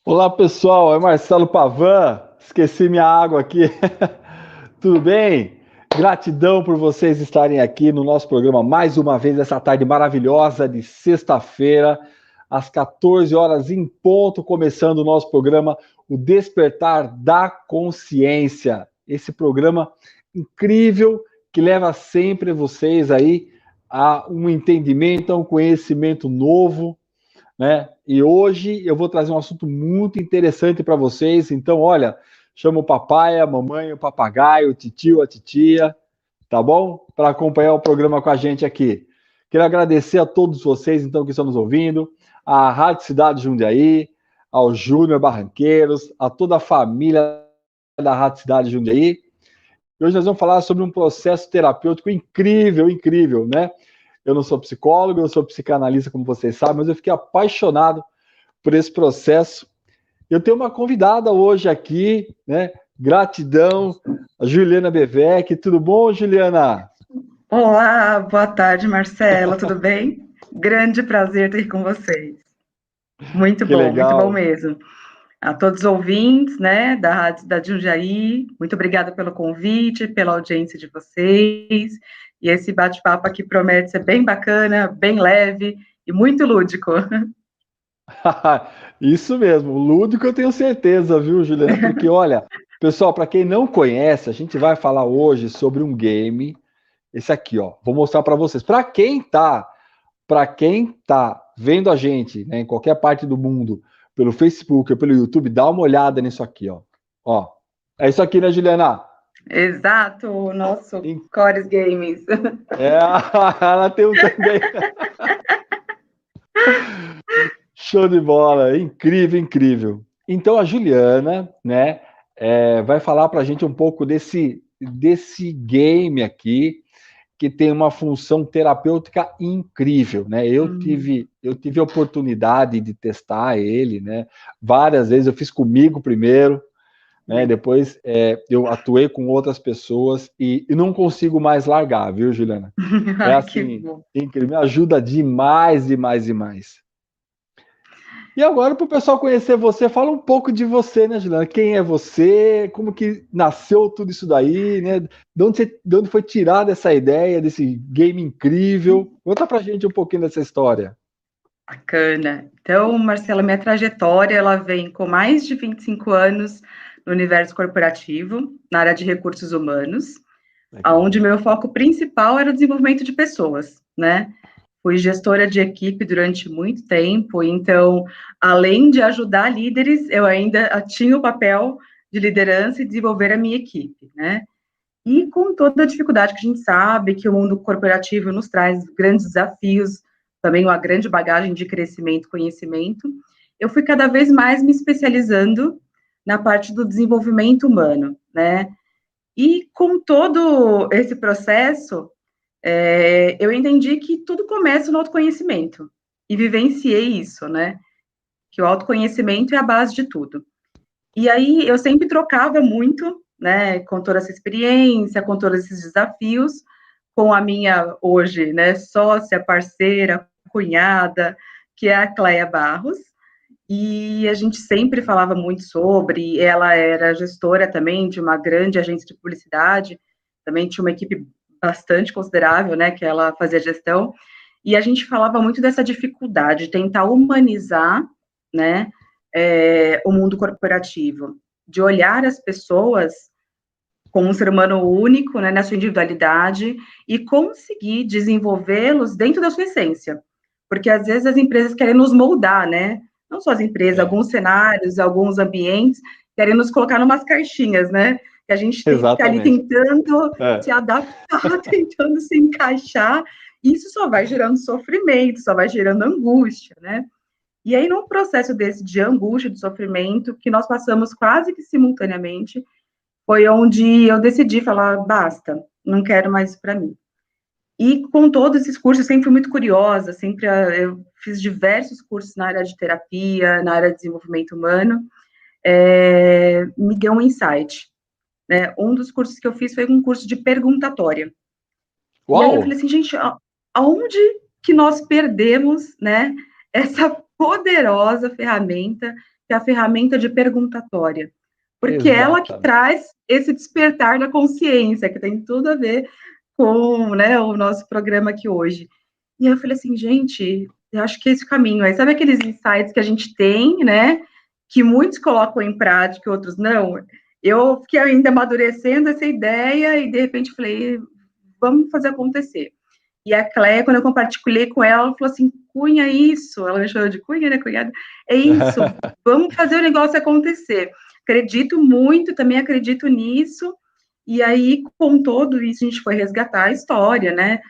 Olá pessoal, é Marcelo Pavan. Esqueci minha água aqui. Tudo bem? Gratidão por vocês estarem aqui no nosso programa mais uma vez, essa tarde maravilhosa de sexta-feira, às 14 horas em ponto, começando o nosso programa, o Despertar da Consciência. Esse programa incrível que leva sempre vocês aí a um entendimento, a um conhecimento novo, né? E hoje eu vou trazer um assunto muito interessante para vocês. Então, olha, chama o papai, a mamãe, o papagaio, o titio, a titia, tá bom? Para acompanhar o programa com a gente aqui. Quero agradecer a todos vocês, então, que estão nos ouvindo, à Rádio Cidade Jundiaí, ao Júnior Barranqueiros, a toda a família da Rádio Cidade Jundiaí. E hoje nós vamos falar sobre um processo terapêutico incrível, incrível, né? Eu não sou psicólogo, eu sou psicanalista, como vocês sabem, mas eu fiquei apaixonado por esse processo. Eu tenho uma convidada hoje aqui, né? Gratidão, a Juliana Bevec. Tudo bom, Juliana? Olá, boa tarde, Marcela, tudo bem? Grande prazer ter com vocês. Que Muito bom legal. mesmo. A todos os ouvintes, né, da Rádio da Jundiaí, muito obrigada pelo convite, pela audiência de vocês. E esse bate-papo aqui promete ser bem bacana, bem leve e muito lúdico. Isso mesmo, lúdico eu tenho certeza, viu, Juliana? Porque, olha, pessoal, para quem não conhece, a gente vai falar hoje sobre um game, esse aqui, ó. Vou mostrar para vocês. Para quem tá vendo a gente, né, em qualquer parte do mundo, pelo Facebook ou pelo YouTube, dá uma olhada nisso aqui, ó. Ó, é isso aqui, né, Juliana? Exato, o nosso Em- Cores Games. É, ela tem um também. Show de bola, incrível, incrível. Então a Juliana, né, vai falar para a gente um pouco desse game aqui, que tem uma função terapêutica incrível, né? Eu tive a oportunidade de testar ele, né? Várias vezes eu fiz comigo primeiro, né? Depois eu atuei com outras pessoas e não consigo mais largar, viu, Juliana? É Ai, que assim, bom. incrível, me ajuda demais, demais, demais. E agora, para o pessoal conhecer você, fala um pouco de você, né, Juliana? Quem é você? Como que nasceu tudo isso daí, né? De onde foi tirada essa ideia desse game incrível? Conta pra gente um pouquinho dessa história. Bacana. Então, Marcela, minha trajetória, ela vem com mais de 25 anos no universo corporativo, na área de recursos humanos, onde Legal. meu foco principal era o desenvolvimento de pessoas, né? Fui gestora de equipe durante muito tempo, então, além de ajudar líderes, eu ainda tinha o papel de liderança e desenvolver a minha equipe, né? E com toda a dificuldade que a gente sabe que o mundo corporativo nos traz grandes desafios, também uma grande bagagem de crescimento e conhecimento, eu fui cada vez mais me especializando na parte do desenvolvimento humano, né? E com todo esse processo, eu entendi que tudo começa no autoconhecimento e vivenciei isso, né? Que o autoconhecimento é a base de tudo. E aí eu sempre trocava muito, né, com toda essa experiência, com todos esses desafios, com a minha hoje, né, sócia, parceira, cunhada, que é a Cléia Barros, e a gente sempre falava muito sobre, ela era gestora também de uma grande agência de publicidade, também tinha uma equipe bastante considerável, né, que ela fazia gestão, e a gente falava muito dessa dificuldade de tentar humanizar, né, o mundo corporativo, de olhar as pessoas como um ser humano único, né, na sua individualidade, e conseguir desenvolvê-los dentro da sua essência. Porque às vezes as empresas querem nos moldar, né? Não só as empresas, É, alguns cenários, alguns ambientes, querem nos colocar em umas caixinhas, né? Que a gente tem que ficar ali exatamente. tentando se É, adaptar, tentando se encaixar. Isso só vai gerando sofrimento, só vai gerando angústia, né? E aí, num processo desse de angústia, de sofrimento, que nós passamos quase que simultaneamente, foi onde eu decidi falar, basta, não quero mais isso para mim. E com todos esses cursos, eu sempre fui muito curiosa, sempre eu fiz diversos cursos na área de terapia, na área de desenvolvimento humano, me deu um insight. Né? Um dos cursos que eu fiz foi um curso de perguntatória. E aí eu falei uau! assim, gente, aonde que nós perdemos, né, essa poderosa ferramenta que é a ferramenta de perguntatória, porque é ela que Exatamente. traz esse despertar da consciência, que tem tudo a ver com, né, o nosso programa aqui hoje. E aí eu falei assim, gente, eu acho que é esse o caminho. Aí sabe aqueles insights que a gente tem, né, que muitos colocam em prática, outros não? Eu fiquei ainda amadurecendo essa ideia e, de repente, falei, vamos fazer acontecer. E a Cléia, quando eu compartilhei com ela, ela falou assim, Cunha, isso. Ela me chamou de Cunha, né, cunhada? É isso, vamos fazer o negócio acontecer. Acredito muito, também acredito nisso. E aí, com tudo isso, a gente foi resgatar a história, né?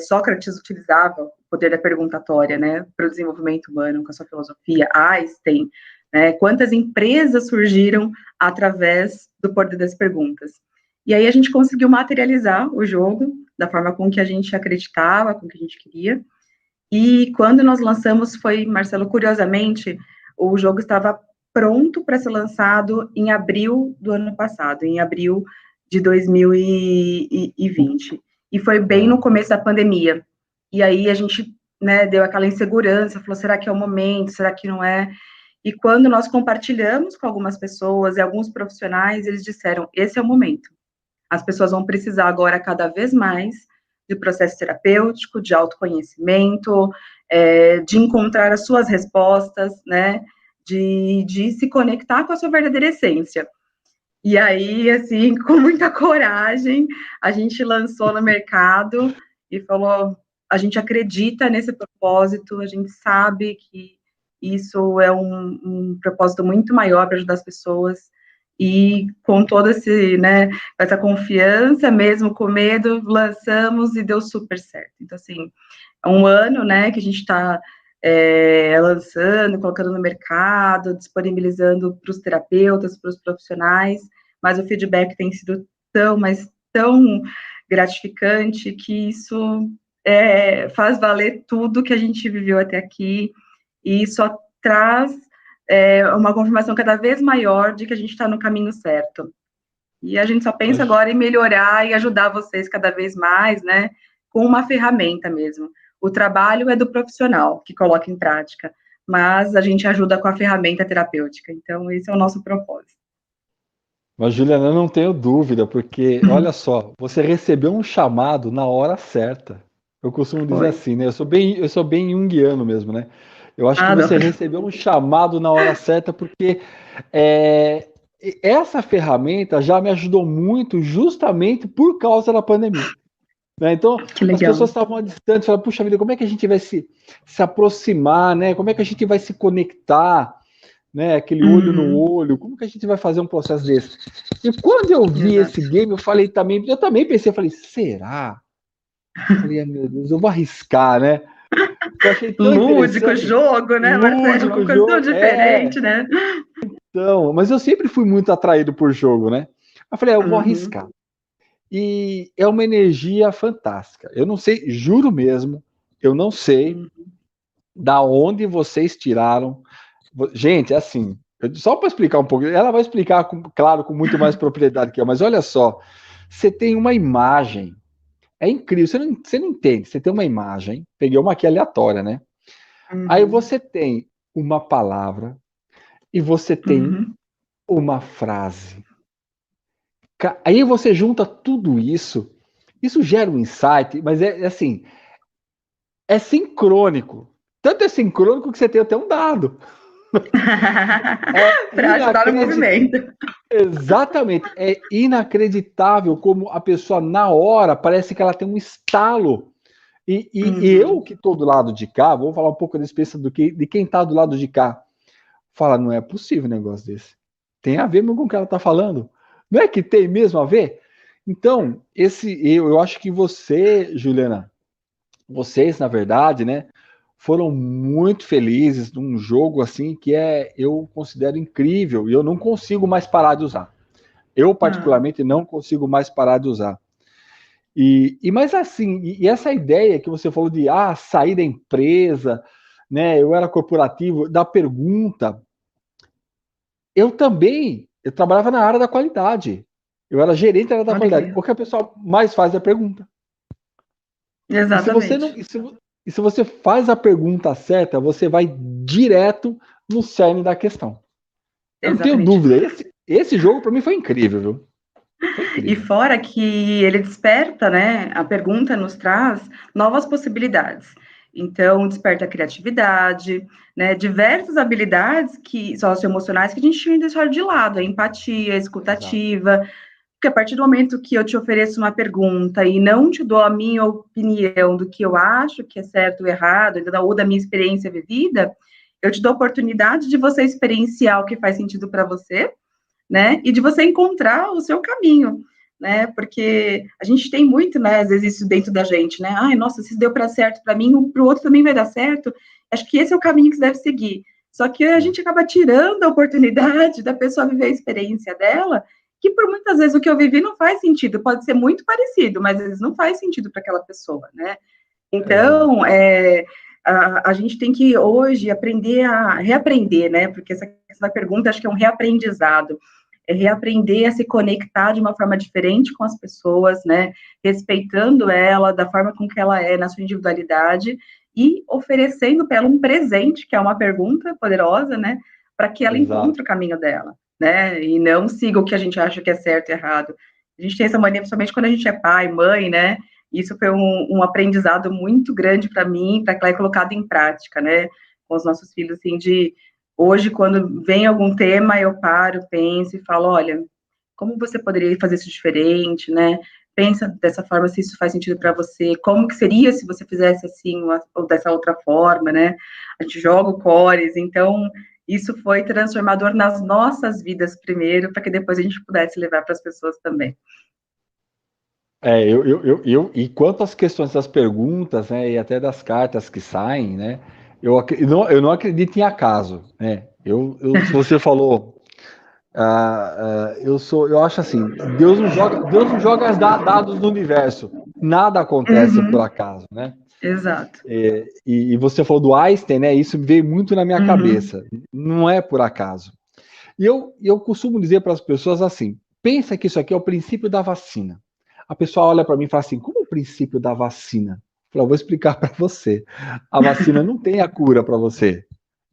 Sócrates utilizava o poder da perguntatória, né, para o desenvolvimento humano, com a sua filosofia, Einstein, né? Quantas empresas surgiram através do poder das perguntas. E aí a gente conseguiu materializar o jogo da forma com que a gente acreditava, com que a gente queria. E quando nós lançamos foi, Marcelo, curiosamente, o jogo estava pronto para ser lançado em abril do ano passado, em abril de 2020. E foi bem no começo da pandemia. E aí a gente, né, deu aquela insegurança, falou, será que é o momento, será que não é? E quando nós compartilhamos com algumas pessoas e alguns profissionais, eles disseram, esse é o momento. As pessoas vão precisar agora cada vez mais de processo terapêutico, de autoconhecimento, de encontrar as suas respostas, né? De se conectar com a sua verdadeira essência. E aí, assim, com muita coragem, a gente lançou no mercado e falou: a gente acredita nesse propósito, a gente sabe que isso é um propósito muito maior para ajudar as pessoas. E com toda né, essa confiança, mesmo com medo, lançamos e deu super certo. Então, assim, é um ano, né, que a gente está lançando, colocando no mercado, disponibilizando para os terapeutas, para os profissionais, mas o feedback tem sido tão, mas tão gratificante que isso faz valer tudo que a gente viveu até aqui e só traz uma confirmação cada vez maior de que a gente está no caminho certo. E a gente só pensa agora em melhorar e ajudar vocês cada vez mais, né, com uma ferramenta mesmo. O trabalho é do profissional que coloca em prática, mas a gente ajuda com a ferramenta terapêutica. Então, esse é o nosso propósito. Mas, Juliana, eu não tenho dúvida, porque, olha só, você recebeu um chamado na hora certa. Eu costumo dizer Foi. assim, né? Eu sou bem junguiano mesmo, né? Eu acho que você Adoro. recebeu um chamado na hora certa, porque é, essa ferramenta já me ajudou muito justamente por causa da pandemia. Né? Então, Que as pessoas legal. estavam distantes, falavam, puxa vida, como é que a gente vai se aproximar, né? Como é que a gente vai se conectar? Né, aquele olho no Uhum. olho, como que a gente vai fazer um processo desse? E quando eu vi esse Exato. game, eu também pensei, eu falei, será? Eu falei, meu Deus, eu vou arriscar, né? Eu achei tão Lúdico, interessante, jogo, né, Marcelo? lúdico Uma o coisa tão jogo, diferente, né? então, mas eu sempre fui muito atraído por jogo, né? Eu falei, eu vou Uhum. arriscar. E é uma energia fantástica. Eu não sei, juro mesmo, eu não sei Uhum. da onde vocês tiraram. Gente, é assim, só para explicar um pouco, ela vai explicar, claro, com muito mais propriedade que eu, mas olha só, você tem uma imagem, é incrível, você não entende, você tem uma imagem, peguei uma aqui aleatória, né? Aí Uhum. você tem uma palavra e você tem Uhum. uma frase. Aí você junta tudo isso gera um insight, mas é assim, é sincrônico. Tanto é sincrônico que você tem até um dado. É Para ajudar no inacreditável. movimento. Exatamente. É inacreditável como a pessoa, na hora, parece que ela tem um estalo. E eu Uhum. que estou do lado de cá, vou falar um pouco da experiência de quem está do lado de cá. Fala, não é possível um negócio desse. Tem a ver mesmo com o que ela está falando. Não é que tem mesmo a ver? Então, eu acho que você, Juliana, vocês, na verdade, né, foram muito felizes num jogo assim que eu considero incrível e eu não consigo mais parar de usar. Eu, Ah. particularmente, não consigo mais parar de usar. Mas assim, e essa ideia que você falou de sair da empresa, né? Eu era corporativo, da pergunta, eu trabalhava na área da qualidade. Eu era gerente da área da Olha que qualidade. legal. O que a pessoa mais faz é a pergunta. E se você não, Exatamente. e se você faz a pergunta certa, você vai direto no cerne da questão. Eu não tenho dúvida. Esse jogo, para mim, foi incrível, viu? Foi incrível. E fora que ele desperta, né? A pergunta nos traz novas possibilidades. Então, desperta a criatividade, né? Diversas habilidades socioemocionais que a gente tinha deixado de lado, a empatia, a escutativa. Exato. Porque a partir do momento que eu te ofereço uma pergunta e não te dou a minha opinião do que eu acho que é certo ou errado, ou da minha experiência vivida, eu te dou a oportunidade de você experienciar o que faz sentido para você, né? E de você encontrar o seu caminho, né? Porque a gente tem muito, né? Às vezes isso dentro da gente, né? Ai, nossa, se deu para certo para mim, para o outro também vai dar certo. Acho que esse é o caminho que você deve seguir. Só que a gente acaba tirando a oportunidade da pessoa viver a experiência dela, que por muitas vezes o que eu vivi não faz sentido. Pode ser muito parecido, mas às vezes não faz sentido para aquela pessoa, né? Então, a gente tem que hoje aprender a reaprender, né? Porque essa pergunta acho que é um reaprendizado. É reaprender a se conectar de uma forma diferente com as pessoas, né? Respeitando ela da forma com que ela é, na sua individualidade, e oferecendo para ela um presente, que é uma pergunta poderosa, né? Para que ela encontre o caminho dela, né? E não siga o que a gente acha que é certo e errado. A gente tem essa mania, principalmente quando a gente é pai, mãe, né? Isso foi um aprendizado muito grande para mim, para que ela é colocado em prática, né? Com os nossos filhos, assim, de hoje, quando vem algum tema, eu paro, penso e falo, olha, como você poderia fazer isso diferente, né? Pensa dessa forma, se isso faz sentido para você, como que seria se você fizesse assim, ou dessa outra forma, né? A gente joga o cores, então isso foi transformador nas nossas vidas primeiro, para que depois a gente pudesse levar para as pessoas também. E quanto às questões das perguntas, né, e até das cartas que saem, né, eu não acredito em acaso, né, se você falou, eu acho assim, Deus não joga dados no universo, nada acontece por acaso, né. Exato. E você falou do Einstein, né, isso veio muito na minha cabeça, não é por acaso. E eu costumo dizer para as pessoas assim, pensa que isso aqui é o princípio da vacina. A pessoa olha para mim e fala assim, como é o princípio da vacina? Eu vou explicar para você. A vacina não tem a cura para você.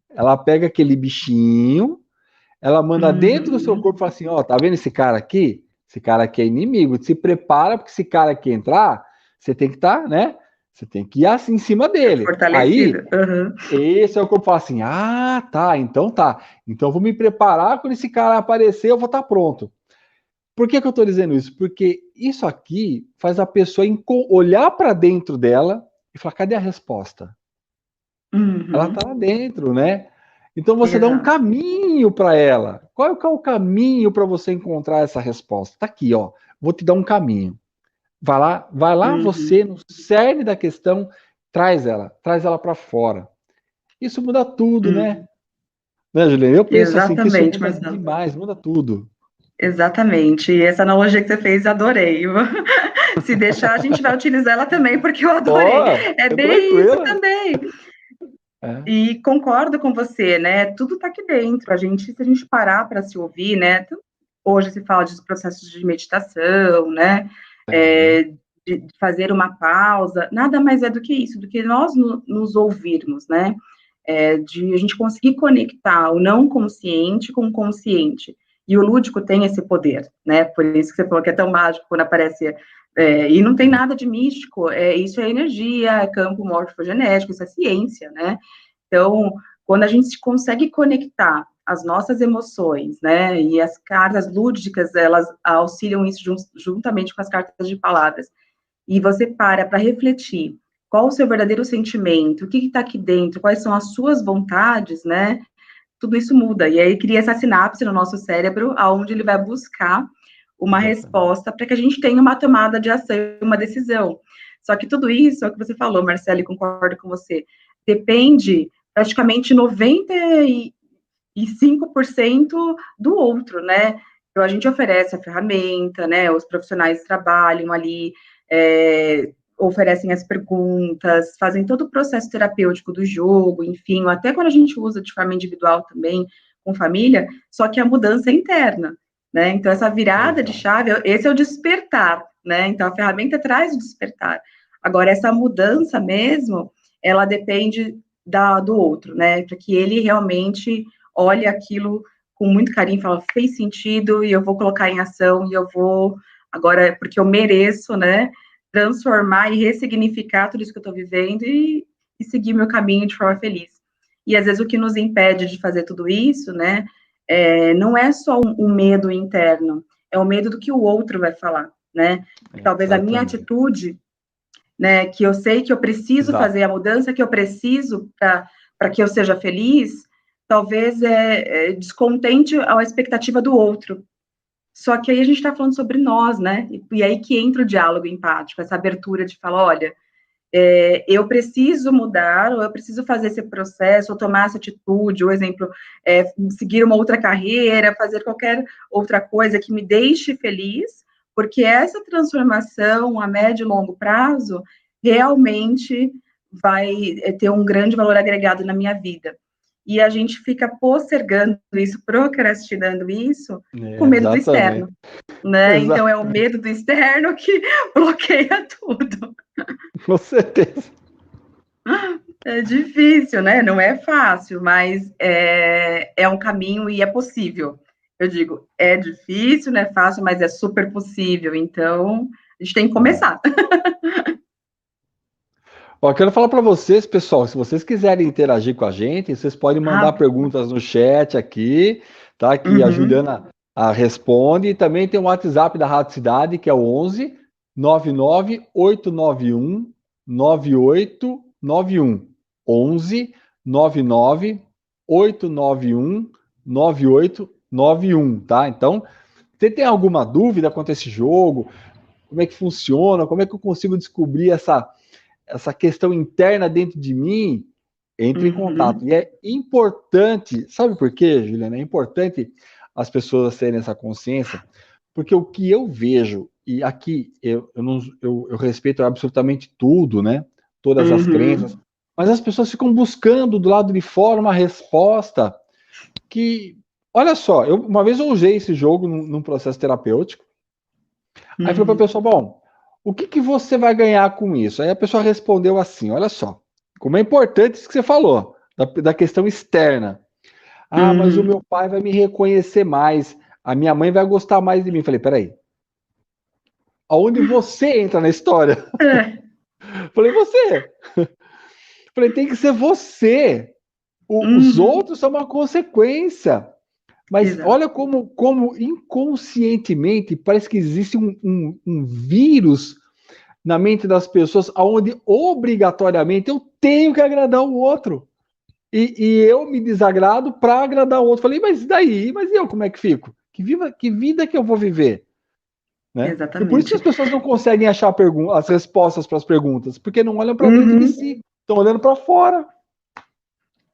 Ela pega aquele bichinho, ela manda dentro do seu corpo e fala assim, ó, tá vendo esse cara aqui? Esse cara aqui é inimigo, se prepara porque esse cara aqui entrar, você tem que estar, né? Você tem que ir assim em cima dele. Aí, esse é o corpo fala assim, tá, então tá. Então eu vou me preparar, quando esse cara aparecer, eu vou estar pronto. Por que eu estou dizendo isso? Porque isso aqui faz a pessoa olhar para dentro dela e falar, cadê a resposta? Ela está lá dentro, né? Então você dá um caminho para ela. Qual é o caminho para você encontrar essa resposta? Está aqui, ó. Vou te dar um caminho. Vai lá você, no cerne da questão, traz ela para fora. Isso muda tudo, né? Né, Juliana? Eu penso assim que isso muda demais, muda tudo. Exatamente. E essa analogia que você fez, adorei. Se deixar, a gente vai utilizar ela também, porque eu adorei. É bem tranquila. Isso também. E concordo com você, né? Tudo está aqui dentro. Se a gente parar para se ouvir, né? Hoje se fala de processos de meditação, né? De fazer uma pausa. Nada mais é do que isso, do que nós nos ouvirmos, né? De a gente conseguir conectar o não consciente com o consciente. E o lúdico tem esse poder, né? Por isso que você falou que é tão mágico quando aparece. E não tem nada de místico, isso é energia, é campo morfogenético, isso é ciência, né? Então, quando a gente consegue conectar as nossas emoções, né? E as cartas lúdicas, elas auxiliam isso juntamente com as cartas de palavras. E você para refletir qual o seu verdadeiro sentimento, o que está aqui dentro, quais são as suas vontades, né? Tudo isso muda. E aí cria essa sinapse no nosso cérebro, aonde ele vai buscar uma resposta para que a gente tenha uma tomada de ação, uma decisão. Só que tudo isso, é o que você falou, Marcelo, e concordo com você, depende praticamente 95% do outro, né? Então, a gente oferece a ferramenta, né? Os profissionais trabalham ali, oferecem as perguntas, fazem todo o processo terapêutico do jogo, enfim, até quando a gente usa de forma individual também, com família, só que a mudança é interna, né? Então, essa virada de chave, esse é o despertar, né? Então, a ferramenta traz o despertar. Agora, essa mudança mesmo, ela depende do outro, né? Para que ele realmente olhe aquilo com muito carinho, falo, fez sentido, e eu vou colocar em ação, e eu vou, agora, porque eu mereço, né, transformar e ressignificar tudo isso que eu estou vivendo e seguir meu caminho de forma feliz. E às vezes o que nos impede de fazer tudo isso, né, não é só um medo interno, é o medo do que o outro vai falar, né? Talvez a minha atitude, né, que eu sei que eu preciso fazer a mudança que eu preciso para que eu seja feliz, talvez descontente a expectativa do outro. Só que aí a gente está falando sobre nós, né? E aí que entra o diálogo empático, essa abertura de falar, olha, eu preciso mudar, ou eu preciso fazer esse processo, ou tomar essa atitude, ou exemplo, seguir uma outra carreira, fazer qualquer outra coisa que me deixe feliz, porque essa transformação a médio e longo prazo realmente vai ter um grande valor agregado na minha vida. E a gente fica postergando isso, procrastinando isso, com medo do externo, né? Então, é o medo do externo que bloqueia tudo. Com certeza. É difícil, né? Não é fácil, mas é um caminho e é possível. Eu digo, é difícil, não é fácil, mas é super possível. Então, a gente tem que começar. Ó, quero falar para vocês, pessoal, se vocês quiserem interagir com a gente, vocês podem mandar perguntas no chat aqui, tá? Que a Juliana responde. E também tem o WhatsApp da Rádio Cidade, que é o 11 99 891 9891. 11 99 891 9891, tá? Então, você tem alguma dúvida quanto a esse jogo? Como é que funciona? Como é que eu consigo descobrir essa questão interna dentro de mim? Entre em contato. E é importante, sabe por quê, Juliana? É importante as pessoas terem essa consciência, porque o que eu vejo, e aqui eu respeito absolutamente tudo, né? Todas as crenças, mas as pessoas ficam buscando do lado de fora uma resposta que, olha só, uma vez eu usei esse jogo num processo terapêutico, aí falei para a pessoa, bom, o que você vai ganhar com isso? Aí a pessoa respondeu assim, olha só, como é importante isso que você falou, da questão externa. Ah, mas o meu pai vai me reconhecer mais, a minha mãe vai gostar mais de mim. Falei, peraí, aonde você entra na história? Falei, você. Falei, tem que ser você. Os outros são uma consequência. Mas olha como inconscientemente parece que existe um vírus na mente das pessoas, onde obrigatoriamente eu tenho que agradar o outro. E eu me desagrado para agradar o outro. Falei, mas daí? Mas eu como é que fico? Que vida que eu vou viver? Né? E por isso que as pessoas não conseguem achar as respostas para as perguntas, porque não olham para dentro de si, estão olhando para fora.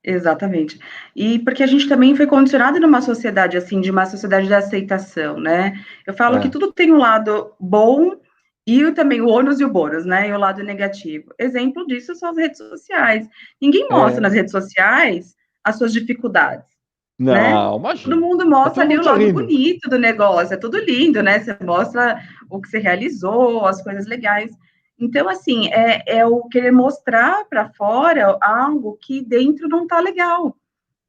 Exatamente. E porque a gente também foi condicionado numa sociedade assim, de uma sociedade de aceitação, né? Eu falo que tudo tem um lado bom e também o ônus e o bônus, né? E o lado negativo. Exemplo disso são as redes sociais. Ninguém mostra nas redes sociais as suas dificuldades, né? Não, imagina. Todo mundo mostra ali o lado bonito do negócio, é tudo lindo, né? Você mostra o que você realizou, as coisas legais. Então, assim, é o querer mostrar para fora algo que dentro não está legal,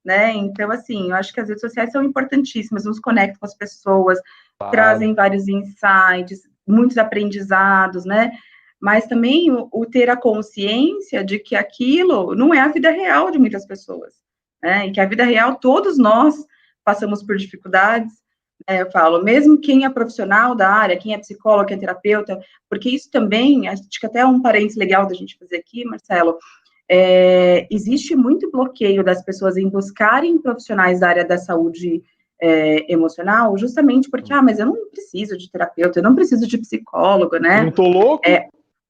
né? Então, assim, eu acho que as redes sociais são importantíssimas, nos conectam com as pessoas, trazem vários insights, muitos aprendizados, né? Mas também o ter a consciência de que aquilo não é a vida real de muitas pessoas, né? E que a vida real, todos nós passamos por dificuldades, eu falo, mesmo quem é profissional da área, quem é psicólogo, quem é terapeuta, porque isso também, acho que até é um parênteses legal da gente fazer aqui, Marcelo, existe muito bloqueio das pessoas em buscarem profissionais da área da saúde emocional, justamente porque, mas eu não preciso de terapeuta, eu não preciso de psicólogo, né? Eu não tô louco?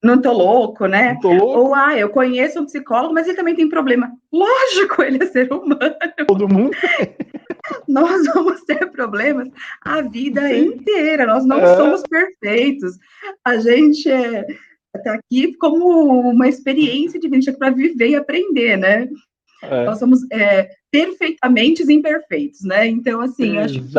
Não tô louco, né? Não tô louco. Ou, eu conheço um psicólogo, mas ele também tem problema. Lógico, ele é ser humano. Todo mundo. Nós vamos ter problemas a vida inteira, nós não somos perfeitos. A gente está aqui como uma experiência de vida para viver e aprender, né? Nós somos perfeitamente imperfeitos, né? Então, assim, acho que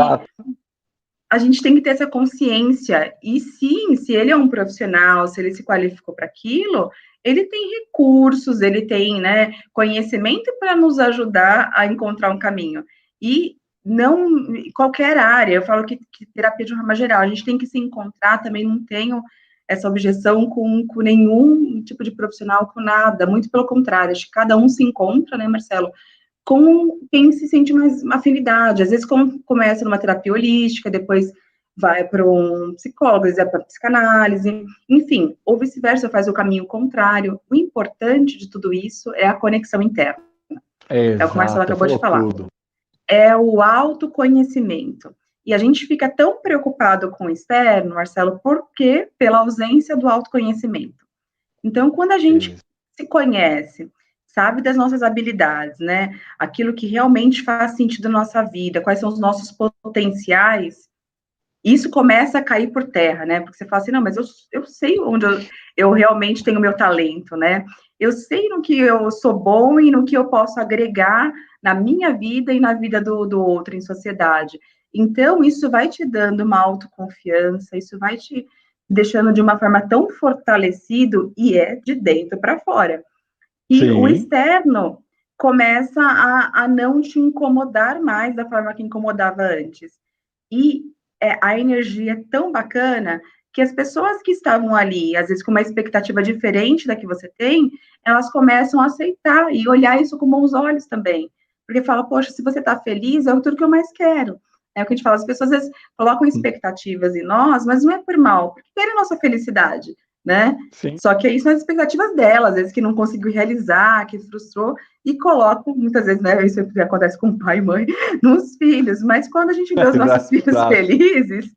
a gente tem que ter essa consciência. E sim, se ele é um profissional, se ele se qualificou para aquilo, ele tem recursos, ele tem, né, conhecimento para nos ajudar a encontrar um caminho. E não, qualquer área, eu falo que terapia de uma forma geral, a gente tem que se encontrar, também não tenho essa objeção com nenhum tipo de profissional, com nada, muito pelo contrário, acho que cada um se encontra, né, Marcelo, com quem se sente mais afinidade, às vezes começa numa terapia holística, depois vai para um psicólogo, às vezes é para psicanálise, enfim, ou vice-versa, faz o caminho contrário. O importante de tudo isso é a conexão interna. É o que o Marcelo Exato, acabou de falou falar. tudo. É o autoconhecimento. E a gente fica tão preocupado com o externo, Marcelo, porque pela ausência do autoconhecimento. Então, quando a gente se conhece, sabe das nossas habilidades, né? Aquilo que realmente faz sentido na nossa vida, quais são os nossos potenciais, isso começa a cair por terra, né? Porque você fala assim, não, mas eu sei onde eu realmente tenho meu talento, né? Eu sei no que eu sou bom e no que eu posso agregar na minha vida e na vida do outro em sociedade. Então, isso vai te dando uma autoconfiança, isso vai te deixando de uma forma tão fortalecido e é de dentro para fora. E o Sim. externo começa a não te incomodar mais da forma que incomodava antes. E a energia é tão bacana que as pessoas que estavam ali, às vezes com uma expectativa diferente da que você tem, elas começam a aceitar e olhar isso com bons olhos também. Porque fala, poxa, se você está feliz, é tudo que eu mais quero. É o que a gente fala, as pessoas às vezes colocam expectativas em nós, mas não é por mal, porque querem a nossa felicidade, né? Sim. Só que aí são as expectativas delas, às vezes que não conseguiu realizar, que frustrou, e colocam, muitas vezes, né, isso acontece com pai e mãe, nos filhos, mas quando a gente vê os nossos filhos felizes,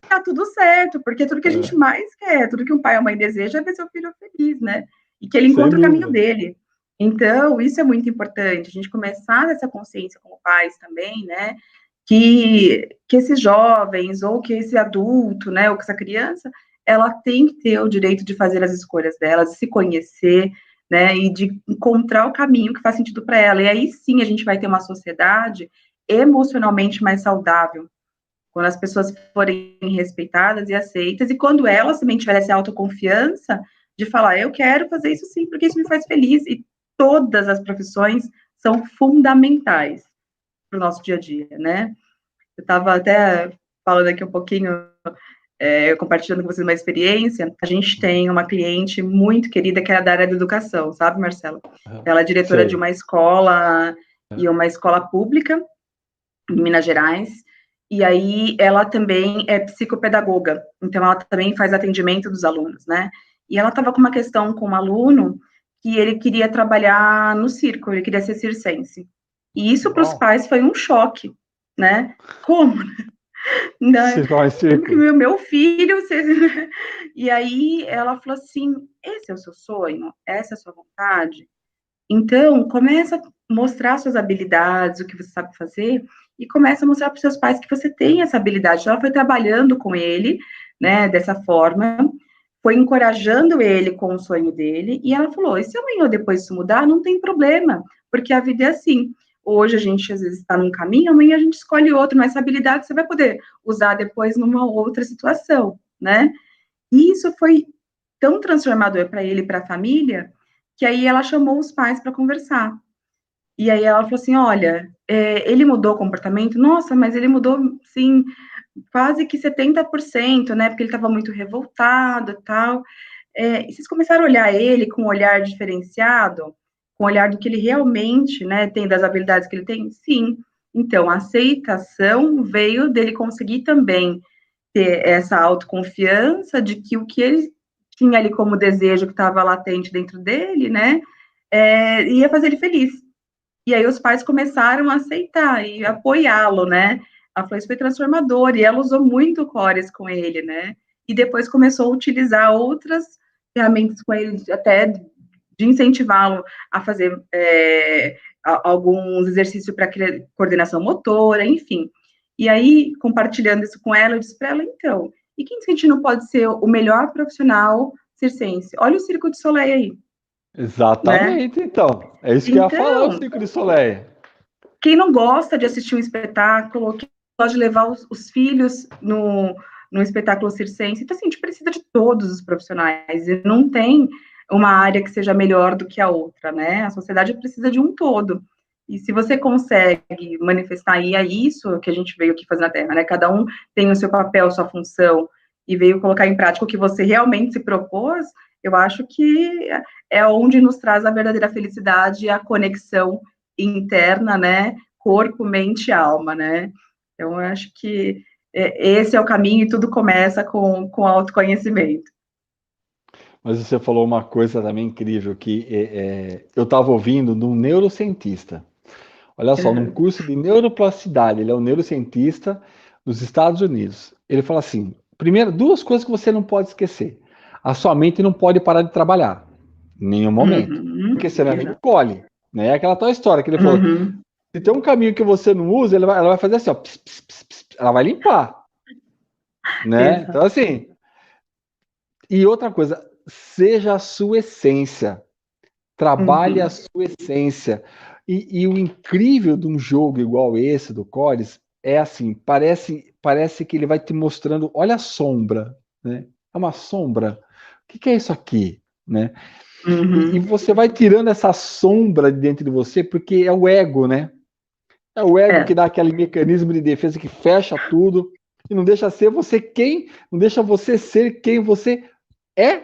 tá tudo certo, porque tudo que a gente mais quer, tudo que um pai ou mãe deseja é ver seu filho feliz, né? E que ele encontre o caminho dele. Então, isso é muito importante, a gente começar essa consciência como pais também, né? Que esses jovens, ou que esse adulto, né, ou que essa criança, ela tem que ter o direito de fazer as escolhas dela, de se conhecer, né, e de encontrar o caminho que faz sentido para ela. E aí sim a gente vai ter uma sociedade emocionalmente mais saudável, quando as pessoas forem respeitadas e aceitas, e quando elas também tiverem essa autoconfiança de falar, eu quero fazer isso sim, porque isso me faz feliz, e todas as profissões são fundamentais para o nosso dia a dia, né? Eu estava até falando aqui um pouquinho, compartilhando com vocês uma experiência. A gente tem uma cliente muito querida que é da área da educação, sabe, Marcelo? Ela é diretora de uma escola, e uma escola pública, em Minas Gerais, e aí ela também é psicopedagoga, então ela também faz atendimento dos alunos, né? E ela estava com uma questão com um aluno que ele queria trabalhar no circo, ele queria ser circense. E isso para os pais foi um choque, né? Como? Né? Como que meu filho... E aí ela falou assim, esse é o seu sonho? Essa é a sua vontade? Então, começa a mostrar suas habilidades, o que você sabe fazer, e começa a mostrar para os seus pais que você tem essa habilidade. Então, ela foi trabalhando com ele, né, dessa forma, foi encorajando ele com o sonho dele, e ela falou, e se amanhã ou depois isso mudar, não tem problema, porque a vida é assim. Hoje a gente, às vezes, está num caminho, amanhã a gente escolhe outro, mas essa habilidade você vai poder usar depois numa outra situação, né? E isso foi tão transformador para ele e para a família, que aí ela chamou os pais para conversar. E aí ela falou assim, olha, ele mudou o comportamento? Nossa, mas ele mudou, sim, quase que 70%, né, porque ele estava muito revoltado e tal. E vocês começaram a olhar ele com um olhar diferenciado, com o olhar do que ele realmente, né, tem, das habilidades que ele tem? Sim. Então, a aceitação veio dele conseguir também ter essa autoconfiança de que o que ele tinha ali como desejo que estava latente dentro dele, né, ia fazer ele feliz. E aí os pais começaram a aceitar e apoiá-lo, né? Ela falou, isso foi transformador, e ela usou muito o Cores com ele, né? E depois começou a utilizar outras ferramentas com ele, até de incentivá-lo a fazer alguns exercícios para coordenação motora, enfim. E aí, compartilhando isso com ela, eu disse para ela, então, e quem diz que a gente não pode ser o melhor profissional circense? Olha o Circo de Soleil aí. Exatamente, né? Então. É isso que eu ia falar, o Circo de Soleil. Quem não gosta de assistir um espetáculo, quem gosta de levar os filhos no espetáculo circense, então, assim, a gente precisa de todos os profissionais, e não tem uma área que seja melhor do que a outra, né? A sociedade precisa de um todo. E se você consegue manifestar, e é isso que a gente veio aqui fazer na Terra, né? Cada um tem o seu papel, sua função, e veio colocar em prática o que você realmente se propôs, eu acho que é onde nos traz a verdadeira felicidade, a conexão interna, né? Corpo, mente e alma, né? Então, eu acho que esse é o caminho e tudo começa com autoconhecimento. Mas você falou uma coisa também incrível, que eu estava ouvindo de um neurocientista. Olha só, num curso de neuroplasticidade, ele é um neurocientista dos Estados Unidos. Ele fala assim, primeiro, duas coisas que você não pode esquecer. A sua mente não pode parar de trabalhar, em nenhum momento. Porque senão ela encolhe. Né? É aquela tal história que ele falou, se tem um caminho que você não usa, ela vai fazer assim, ó, pss, pss, pss, pss, ela vai limpar. Né? Então, assim... E outra coisa, seja a sua essência. Trabalhe a sua essência. E o incrível de um jogo igual esse, do Chorus, é assim, parece que ele vai te mostrando, olha a sombra, né? É uma sombra. O que é isso aqui? Né? E você vai tirando essa sombra de dentro de você, porque é o ego, né? É o ego que dá aquele mecanismo de defesa que fecha tudo e não deixa ser você não deixa você ser quem você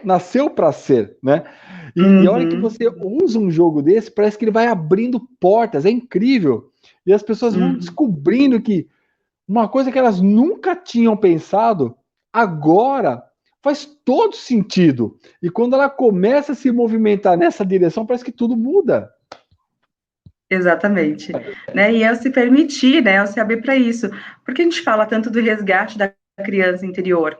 nasceu para ser, né? E a hora que você usa um jogo desse, parece que ele vai abrindo portas, é incrível. E as pessoas vão descobrindo que uma coisa que elas nunca tinham pensado, agora faz todo sentido. E quando ela começa a se movimentar nessa direção, parece que tudo muda. Exatamente. Né? E é se permitir, né? É se abrir para isso. Porque a gente fala tanto do resgate da criança interior,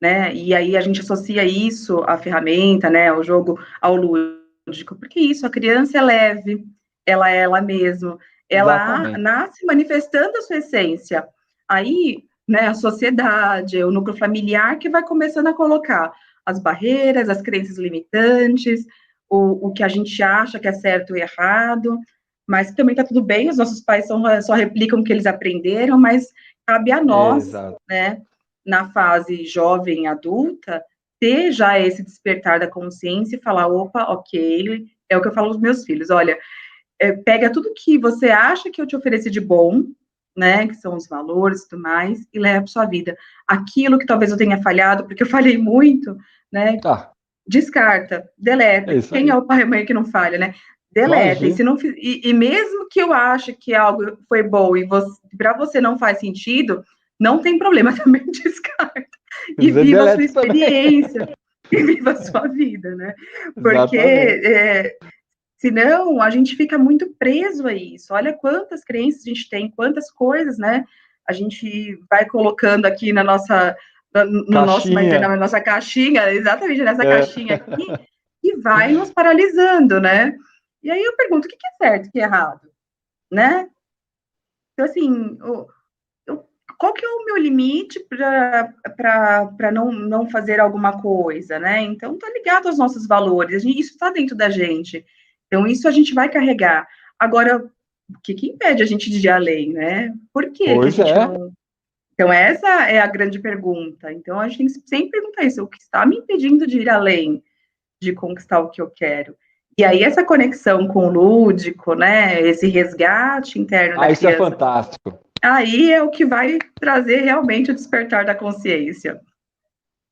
né? E aí a gente associa isso à ferramenta, né? Ao jogo, ao lúdico. Porque isso, a criança é leve, ela é ela mesma, ela nasce manifestando a sua essência. Aí, né, a sociedade, o núcleo familiar que vai começando a colocar as barreiras, as crenças limitantes, o que a gente acha que é certo e errado, mas também está tudo bem, os nossos pais só replicam o que eles aprenderam, mas cabe a nós, né, na fase jovem, adulta, ter já esse despertar da consciência e falar, opa, ok, é o que eu falo aos meus filhos, olha, pega tudo que você acha que eu te ofereci de bom, né, que são os valores e tudo mais, e leva para sua vida. Aquilo que talvez eu tenha falhado, porque eu falhei muito, né, descarta, deleta. Quem é o pai e mãe que não falha, né? Deleta. E, se não, e mesmo que eu ache que algo foi bom e para você não faz sentido, não tem problema, também descarta. E viva a sua experiência. E viva a sua vida, né? Porque senão a gente fica muito preso a isso. Olha quantas crenças a gente tem, quantas coisas, né? A gente vai colocando aqui na nossa, na nossa caixinha, exatamente nessa caixinha aqui, e vai nos paralisando, né? E aí eu pergunto, o que é certo, o que é errado, né? Então, assim, qual que é o meu limite para não fazer alguma coisa, né? Então, tá ligado aos nossos valores, isso está dentro da gente. Então, isso a gente vai carregar. Agora, o que impede a gente de ir além, né? Por que a gente não... Então, essa é a grande pergunta. Então, a gente tem que sempre perguntar isso, o que está me impedindo de ir além, de conquistar o que eu quero? E aí, essa conexão com o lúdico, né? Esse resgate interno da criança. Isso é fantástico. Aí é o que vai trazer realmente o despertar da consciência.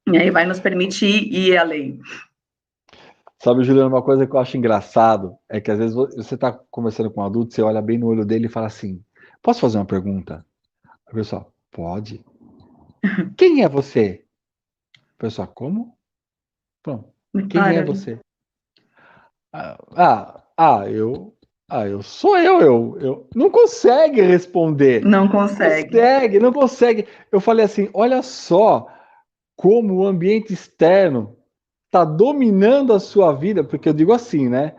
E aí vai nos permitir ir além. Sabe, Juliana, uma coisa que eu acho engraçado é que às vezes você está conversando com um adulto, você olha bem no olho dele e fala assim, posso fazer uma pergunta? A pessoa, pode. Quem é você? A pessoa, como? Pronto. Quem é você? Eu sou eu. Não consegue responder. Não consegue. Não consegue. Eu falei assim, olha só como o ambiente externo está dominando a sua vida, porque eu digo assim, né?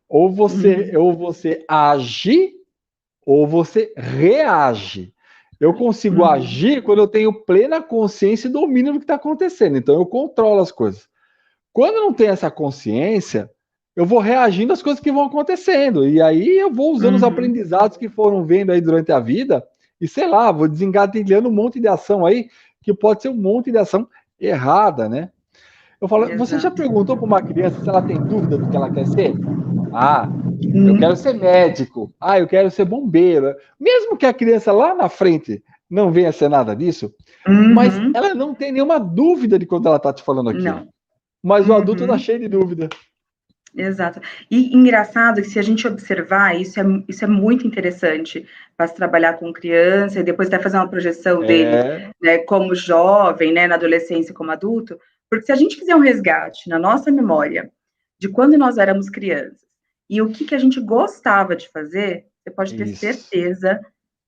Ou você age, ou você reage. Eu consigo agir quando eu tenho plena consciência e domínio do que está acontecendo. Então eu controlo as coisas. Quando eu não tenho essa consciência, eu vou reagindo às coisas que vão acontecendo. E aí eu vou usando os aprendizados que foram vendo aí durante a vida, e sei lá, vou desengatilhando um monte de ação aí, que pode ser um monte de ação errada, né? Eu falo, você já perguntou para uma criança se ela tem dúvida do que ela quer ser? Eu quero ser médico. Eu quero ser bombeiro. Mesmo que a criança lá na frente não venha a ser nada disso, mas ela não tem nenhuma dúvida de quando ela está te falando aquilo. Não. Mas o adulto está cheio de dúvida. Exato. E engraçado que se a gente observar, isso é muito interessante para se trabalhar com criança e depois até fazer uma projeção dele, né, como jovem, né, na adolescência como adulto, porque se a gente fizer um resgate na nossa memória de quando nós éramos crianças e o que a gente gostava de fazer, você pode ter certeza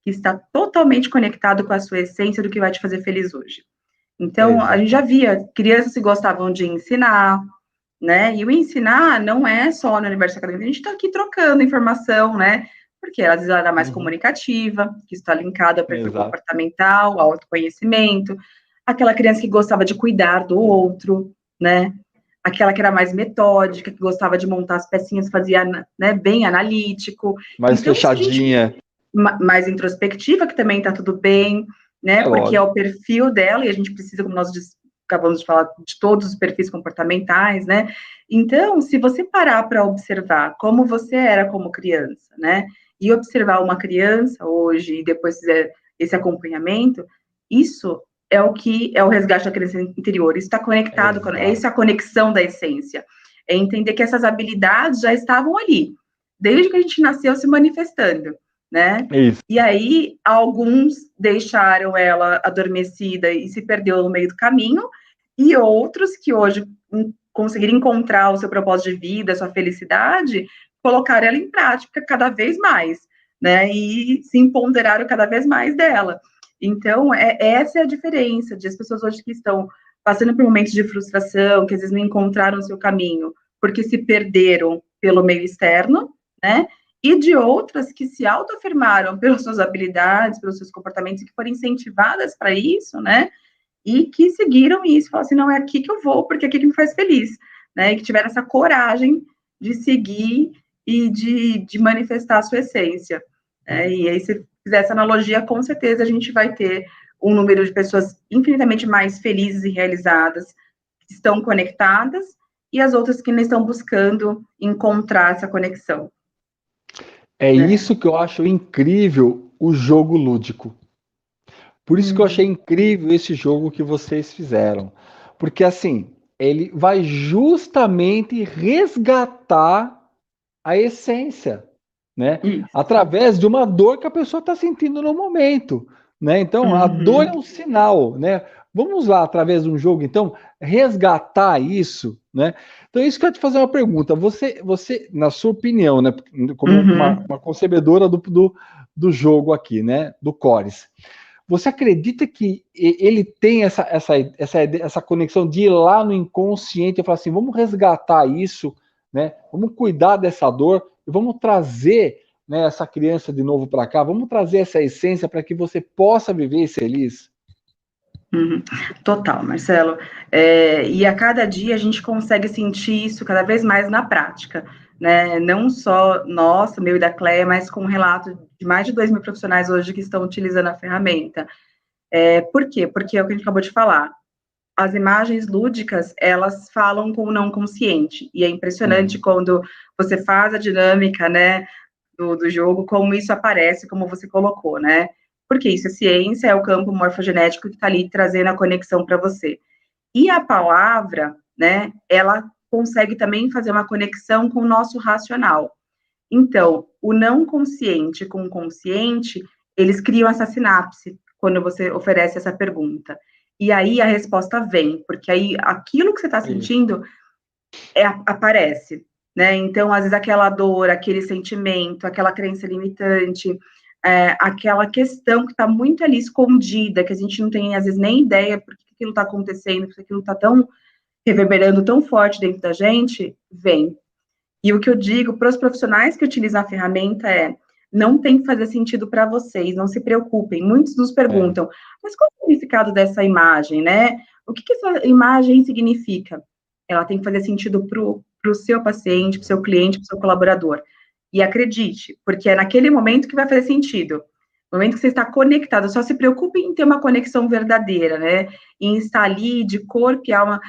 que está totalmente conectado com a sua essência do que vai te fazer feliz hoje. Então, a gente já via crianças que gostavam de ensinar, né? E o ensinar não é só no universo acadêmico, a gente está aqui trocando informação, né? Porque às vezes ela era mais comunicativa, que está linkada ao perfil comportamental, ao autoconhecimento, aquela criança que gostava de cuidar do outro, né? Aquela que era mais metódica, que gostava de montar as pecinhas, fazia, né, bem analítico. Mais então, fechadinha. Mais introspectiva, que também está tudo bem, né? Porque é o perfil dela, e a gente precisa, como nós acabamos de falar, de todos os perfis comportamentais, né? Então, se você parar para observar como você era como criança, né? E observar uma criança hoje e depois fizer esse acompanhamento, isso é o que é o resgate da criança interior. Isso está conectado com essa conexão da essência. É entender que essas habilidades já estavam ali, desde que a gente nasceu se manifestando, né? Isso. E aí, alguns deixaram ela adormecida e se perdeu no meio do caminho, e outros que hoje conseguiram encontrar o seu propósito de vida, a sua felicidade, colocaram ela em prática cada vez mais, né? E se empoderaram cada vez mais dela. Então, essa é a diferença de as pessoas hoje que estão passando por momentos de frustração, que às vezes não encontraram o seu caminho, porque se perderam pelo meio externo, né? E de outras que se autoafirmaram pelas suas habilidades, pelos seus comportamentos, e que foram incentivadas para isso, né? E que seguiram isso, falaram assim, não, é aqui que eu vou, porque é aqui que me faz feliz, né? E que tiveram essa coragem de seguir e de manifestar a sua essência. E aí, se fizer essa analogia, com certeza a gente vai ter um número de pessoas infinitamente mais felizes e realizadas, que estão conectadas, e as outras que ainda estão buscando encontrar essa conexão. Isso que eu acho incrível, o jogo lúdico. Por isso que eu achei incrível esse jogo que vocês fizeram. Porque, assim, ele vai justamente resgatar a essência, né? Através de uma dor que a pessoa está sentindo no momento, né? Então, a dor é um sinal, né? Vamos lá, através de um jogo, então, resgatar isso, né? Então, isso que eu ia te fazer uma pergunta. Você na sua opinião, né? Como uma concebedora do jogo aqui, né? Do Cores. Você acredita que ele tem essa conexão de ir lá no inconsciente e falar assim, vamos resgatar isso, né? Vamos cuidar dessa dor e vamos trazer, né, essa criança de novo para cá, vamos trazer essa essência para que você possa viver feliz? Total, Marcelo. E a cada dia a gente consegue sentir isso cada vez mais na prática, né? Não só nosso, meu e da Cleia, mas com um relato de mais de 2.000 profissionais hoje que estão utilizando a ferramenta. Por quê? Porque é o que a gente acabou de falar. As imagens lúdicas, elas falam com o não consciente, e é impressionante quando você faz a dinâmica, né, do jogo, como isso aparece, como você colocou, né? Porque isso é ciência, é o campo morfogenético que está ali trazendo a conexão para você. E a palavra, né, ela consegue também fazer uma conexão com o nosso racional. Então, o não consciente com o consciente, eles criam essa sinapse quando você oferece essa pergunta. E aí a resposta vem, porque aí aquilo que você está sentindo aparece, né? Então, às vezes, aquela dor, aquele sentimento, aquela crença limitante, aquela questão que está muito ali escondida, que a gente não tem, às vezes, nem ideia por que aquilo está acontecendo, porque aquilo está tão reverberando tão forte dentro da gente, vem. E o que eu digo para os profissionais que utilizam a ferramenta não tem que fazer sentido para vocês, não se preocupem. Muitos nos perguntam, mas qual é o significado dessa imagem, né? O que essa imagem significa? Ela tem que fazer sentido para o seu paciente, para o seu cliente, para o seu colaborador. E acredite, porque é naquele momento que vai fazer sentido. No momento que você está conectado, só se preocupe em ter uma conexão verdadeira, né? Em estar ali de corpo e alma,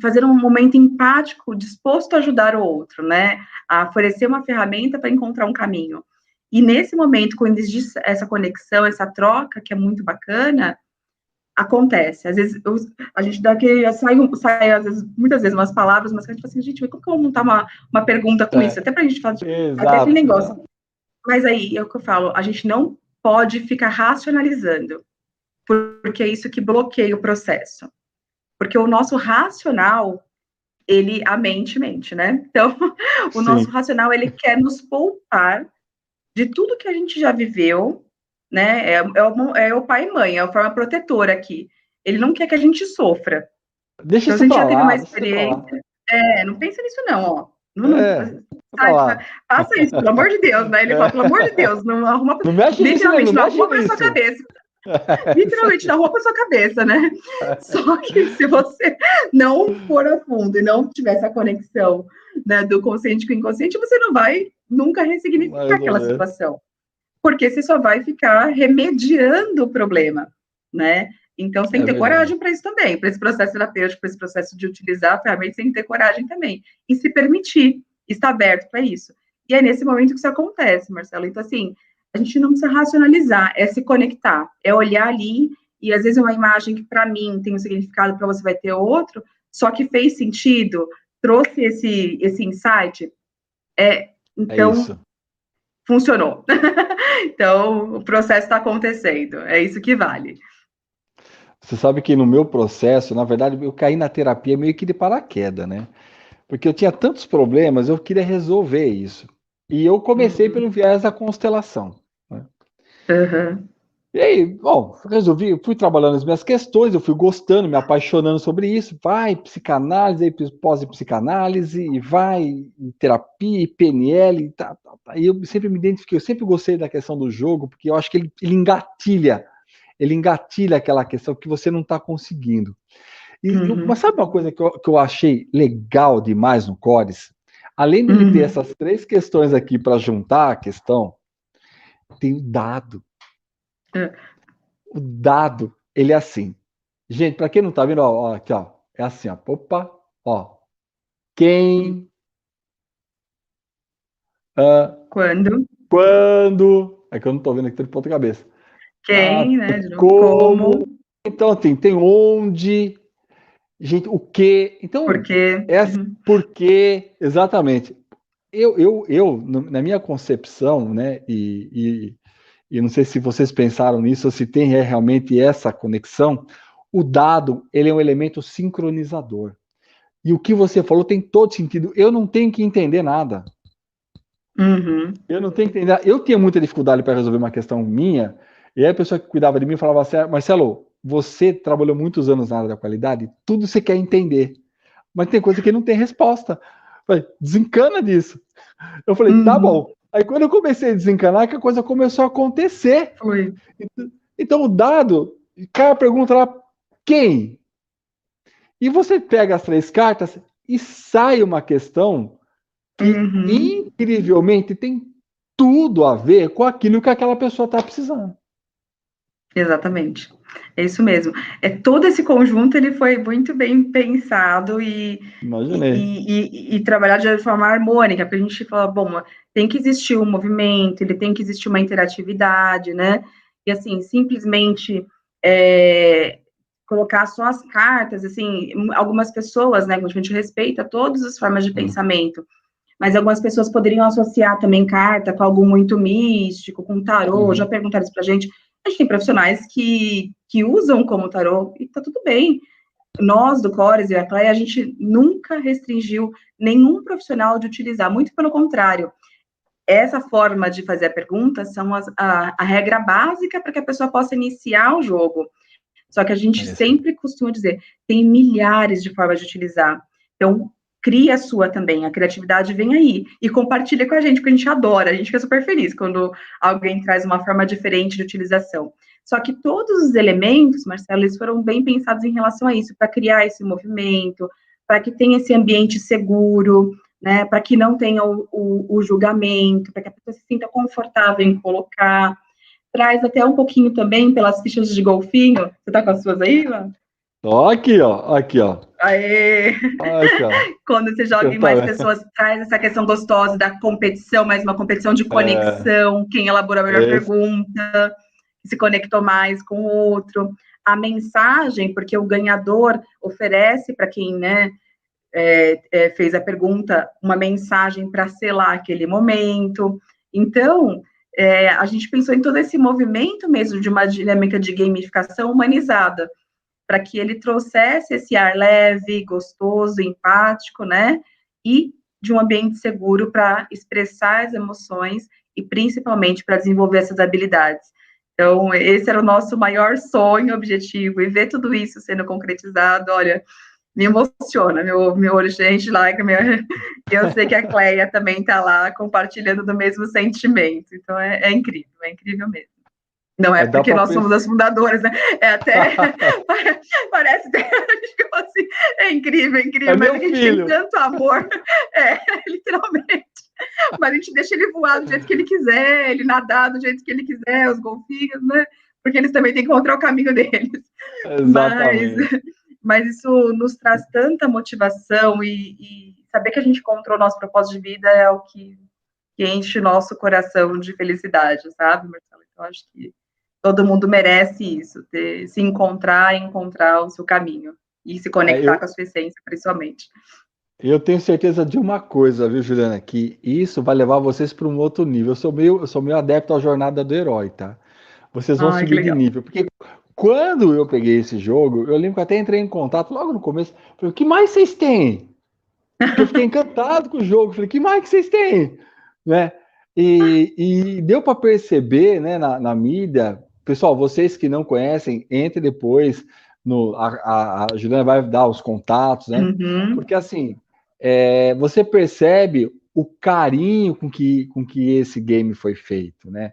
fazer um momento empático, disposto a ajudar o outro, né? A oferecer uma ferramenta para encontrar um caminho. E nesse momento, quando existe essa conexão, essa troca, que é muito bacana, acontece. Às vezes a gente dá que sai às vezes, muitas vezes umas palavras, mas a gente fala assim, gente, como que eu vou montar uma pergunta com isso? Até para a gente falar, até aquele negócio. Mas aí é o que eu falo, a gente não pode ficar racionalizando, porque é isso que bloqueia o processo. Porque o nosso racional, a mente mente, né? Então, o nosso racional, ele quer nos poupar de tudo que a gente já viveu, né? É o pai e mãe, é a forma protetora aqui. Ele não quer que a gente sofra. Deixa então, isso se a gente pra já teve lá, uma experiência, não pensa nisso não, ó. Faça isso, pelo amor de Deus, né? Ele fala, pelo amor de Deus, não arruma... Não mexe literalmente, nisso, não arruma pra sua cabeça. Literalmente, não arruma pra sua cabeça, né? Só que se você não for a fundo e não tiver essa conexão, né, do consciente com o inconsciente, você não vai nunca ressignificar aquela situação. Porque você só vai ficar remediando o problema, né? Então, você tem que ter coragem para isso também, para esse processo terapêutico, para esse processo de utilizar a ferramenta, você tem que ter coragem também. E se permitir, estar aberto para isso. E é nesse momento que isso acontece, Marcelo. Então, assim, a gente não precisa racionalizar, é se conectar, é olhar ali, e às vezes é uma imagem que para mim tem um significado, para você vai ter outro, só que fez sentido, trouxe esse insight, então, funcionou. Então, o processo está acontecendo, é isso que vale. Você sabe que no meu processo, na verdade, eu caí na terapia meio que de paraquedas, né? Porque eu tinha tantos problemas, eu queria resolver isso. E eu comecei pelo viés da constelação. Né? E aí, bom, fui trabalhando as minhas questões, eu fui gostando, me apaixonando sobre isso. Vai psicanálise, aí pós-psicanálise, e vai terapia, e PNL, e tá. E eu sempre me identifiquei, eu sempre gostei da questão do jogo, porque eu acho que ele engatilha aquela questão que você não está conseguindo. Mas sabe uma coisa que eu achei legal demais no Cores? Além de ele ter essas 3 questões aqui para juntar a questão, tem o dado. O dado, ele é assim. Gente, para quem não está vendo, ó, aqui, ó, é assim, ó. Opa, ó. Quem... Quando... É que eu não estou vendo aqui, tô de ponta cabeça. Quem, né? Como... Então, assim, tem onde... Gente, o que... Então, por quê? Por quê? Exatamente. Eu, na minha concepção, né, e não sei se vocês pensaram nisso, ou se tem realmente essa conexão, o dado, ele é um elemento sincronizador. E o que você falou tem todo sentido. Eu não tenho que entender nada. Eu não tenho que entender. Eu tinha muita dificuldade para resolver uma questão minha, e aí a pessoa que cuidava de mim falava assim, Marcelo, você trabalhou muitos anos na área da qualidade, tudo você quer entender, mas tem coisa que não tem resposta. Falei, desencana disso. Eu falei, tá bom. Aí quando eu comecei a desencanar, que a coisa começou a acontecer. Então o dado, cara pergunta lá, quem? E você pega as 3 cartas e sai uma questão que incrivelmente tem tudo a ver com aquilo que aquela pessoa está precisando. Exatamente. É isso mesmo. Todo esse conjunto ele foi muito bem pensado e trabalhado de forma harmônica, porque a gente fala, bom, tem que existir um movimento, ele tem que existir uma interatividade, né? E assim, simplesmente colocar só as cartas, assim, algumas pessoas, né, a gente respeita todas as formas de pensamento, mas algumas pessoas poderiam associar também carta com algo muito místico, com tarô, já perguntaram isso pra gente. A gente tem profissionais que usam como tarô, e tá tudo bem. Nós, do Cores e a Cleia, a gente nunca restringiu nenhum profissional de utilizar, muito pelo contrário. Essa forma de fazer a pergunta são a regra básica para que a pessoa possa iniciar o jogo. Só que a gente sempre costuma dizer, tem milhares de formas de utilizar. Então, cria a sua também, a criatividade vem aí. E compartilha com a gente, porque a gente adora, a gente fica super feliz quando alguém traz uma forma diferente de utilização. Só que todos os elementos, Marcelo, eles foram bem pensados em relação a isso, para criar esse movimento, para que tenha esse ambiente seguro, né, para que não tenha o julgamento, para que a pessoa se sinta confortável em colocar. Traz até um pouquinho também pelas fichas de golfinho. Você tá com as suas aí, Ivan? Ó, aqui, ó. Aqui, ó. Aê! Aqui, ó. Quando você joga em mais pessoas, traz essa questão gostosa da competição, mas uma competição de conexão, quem elaborou a melhor pergunta, se conectou mais com o outro. A mensagem, porque o ganhador oferece para quem, né, fez a pergunta, uma mensagem para selar aquele momento. Então, a gente pensou em todo esse movimento mesmo de uma dinâmica de gamificação humanizada, para que ele trouxesse esse ar leve, gostoso, empático, né? E de um ambiente seguro para expressar as emoções e principalmente para desenvolver essas habilidades. Então, esse era o nosso maior sonho, objetivo, e ver tudo isso sendo concretizado, olha, me emociona, meu olho cheio de lágrimas. Eu sei que a Cleia também está lá compartilhando do mesmo sentimento. Então, é incrível mesmo. Não é porque nós somos as fundadoras, né? É até. Parece assim, é incrível, mas a gente tem tanto amor, literalmente. Mas a gente deixa ele voar do jeito que ele quiser, ele nadar do jeito que ele quiser, os golfinhos, né? Porque eles também têm que encontrar o caminho deles. Exatamente. Mas isso nos traz tanta motivação e saber que a gente encontrou o nosso propósito de vida é o que enche o nosso coração de felicidade, sabe, Marcelo? Então, acho que todo mundo merece isso, se encontrar o seu caminho e se conectar com a sua essência, principalmente. Eu tenho certeza de uma coisa, viu, Juliana, que isso vai levar vocês para um outro nível. Eu sou meio adepto à jornada do herói, tá? Vocês vão subir de nível, porque quando eu peguei esse jogo, eu lembro que até entrei em contato logo no começo, falei, o que mais vocês têm? Porque eu fiquei encantado com o jogo, falei, o que mais que vocês têm? Né? E deu para perceber, né, na mídia, pessoal, vocês que não conhecem, entre depois, a Juliana vai dar os contatos, né? Uhum. Porque assim, você percebe o carinho com que esse game foi feito, né?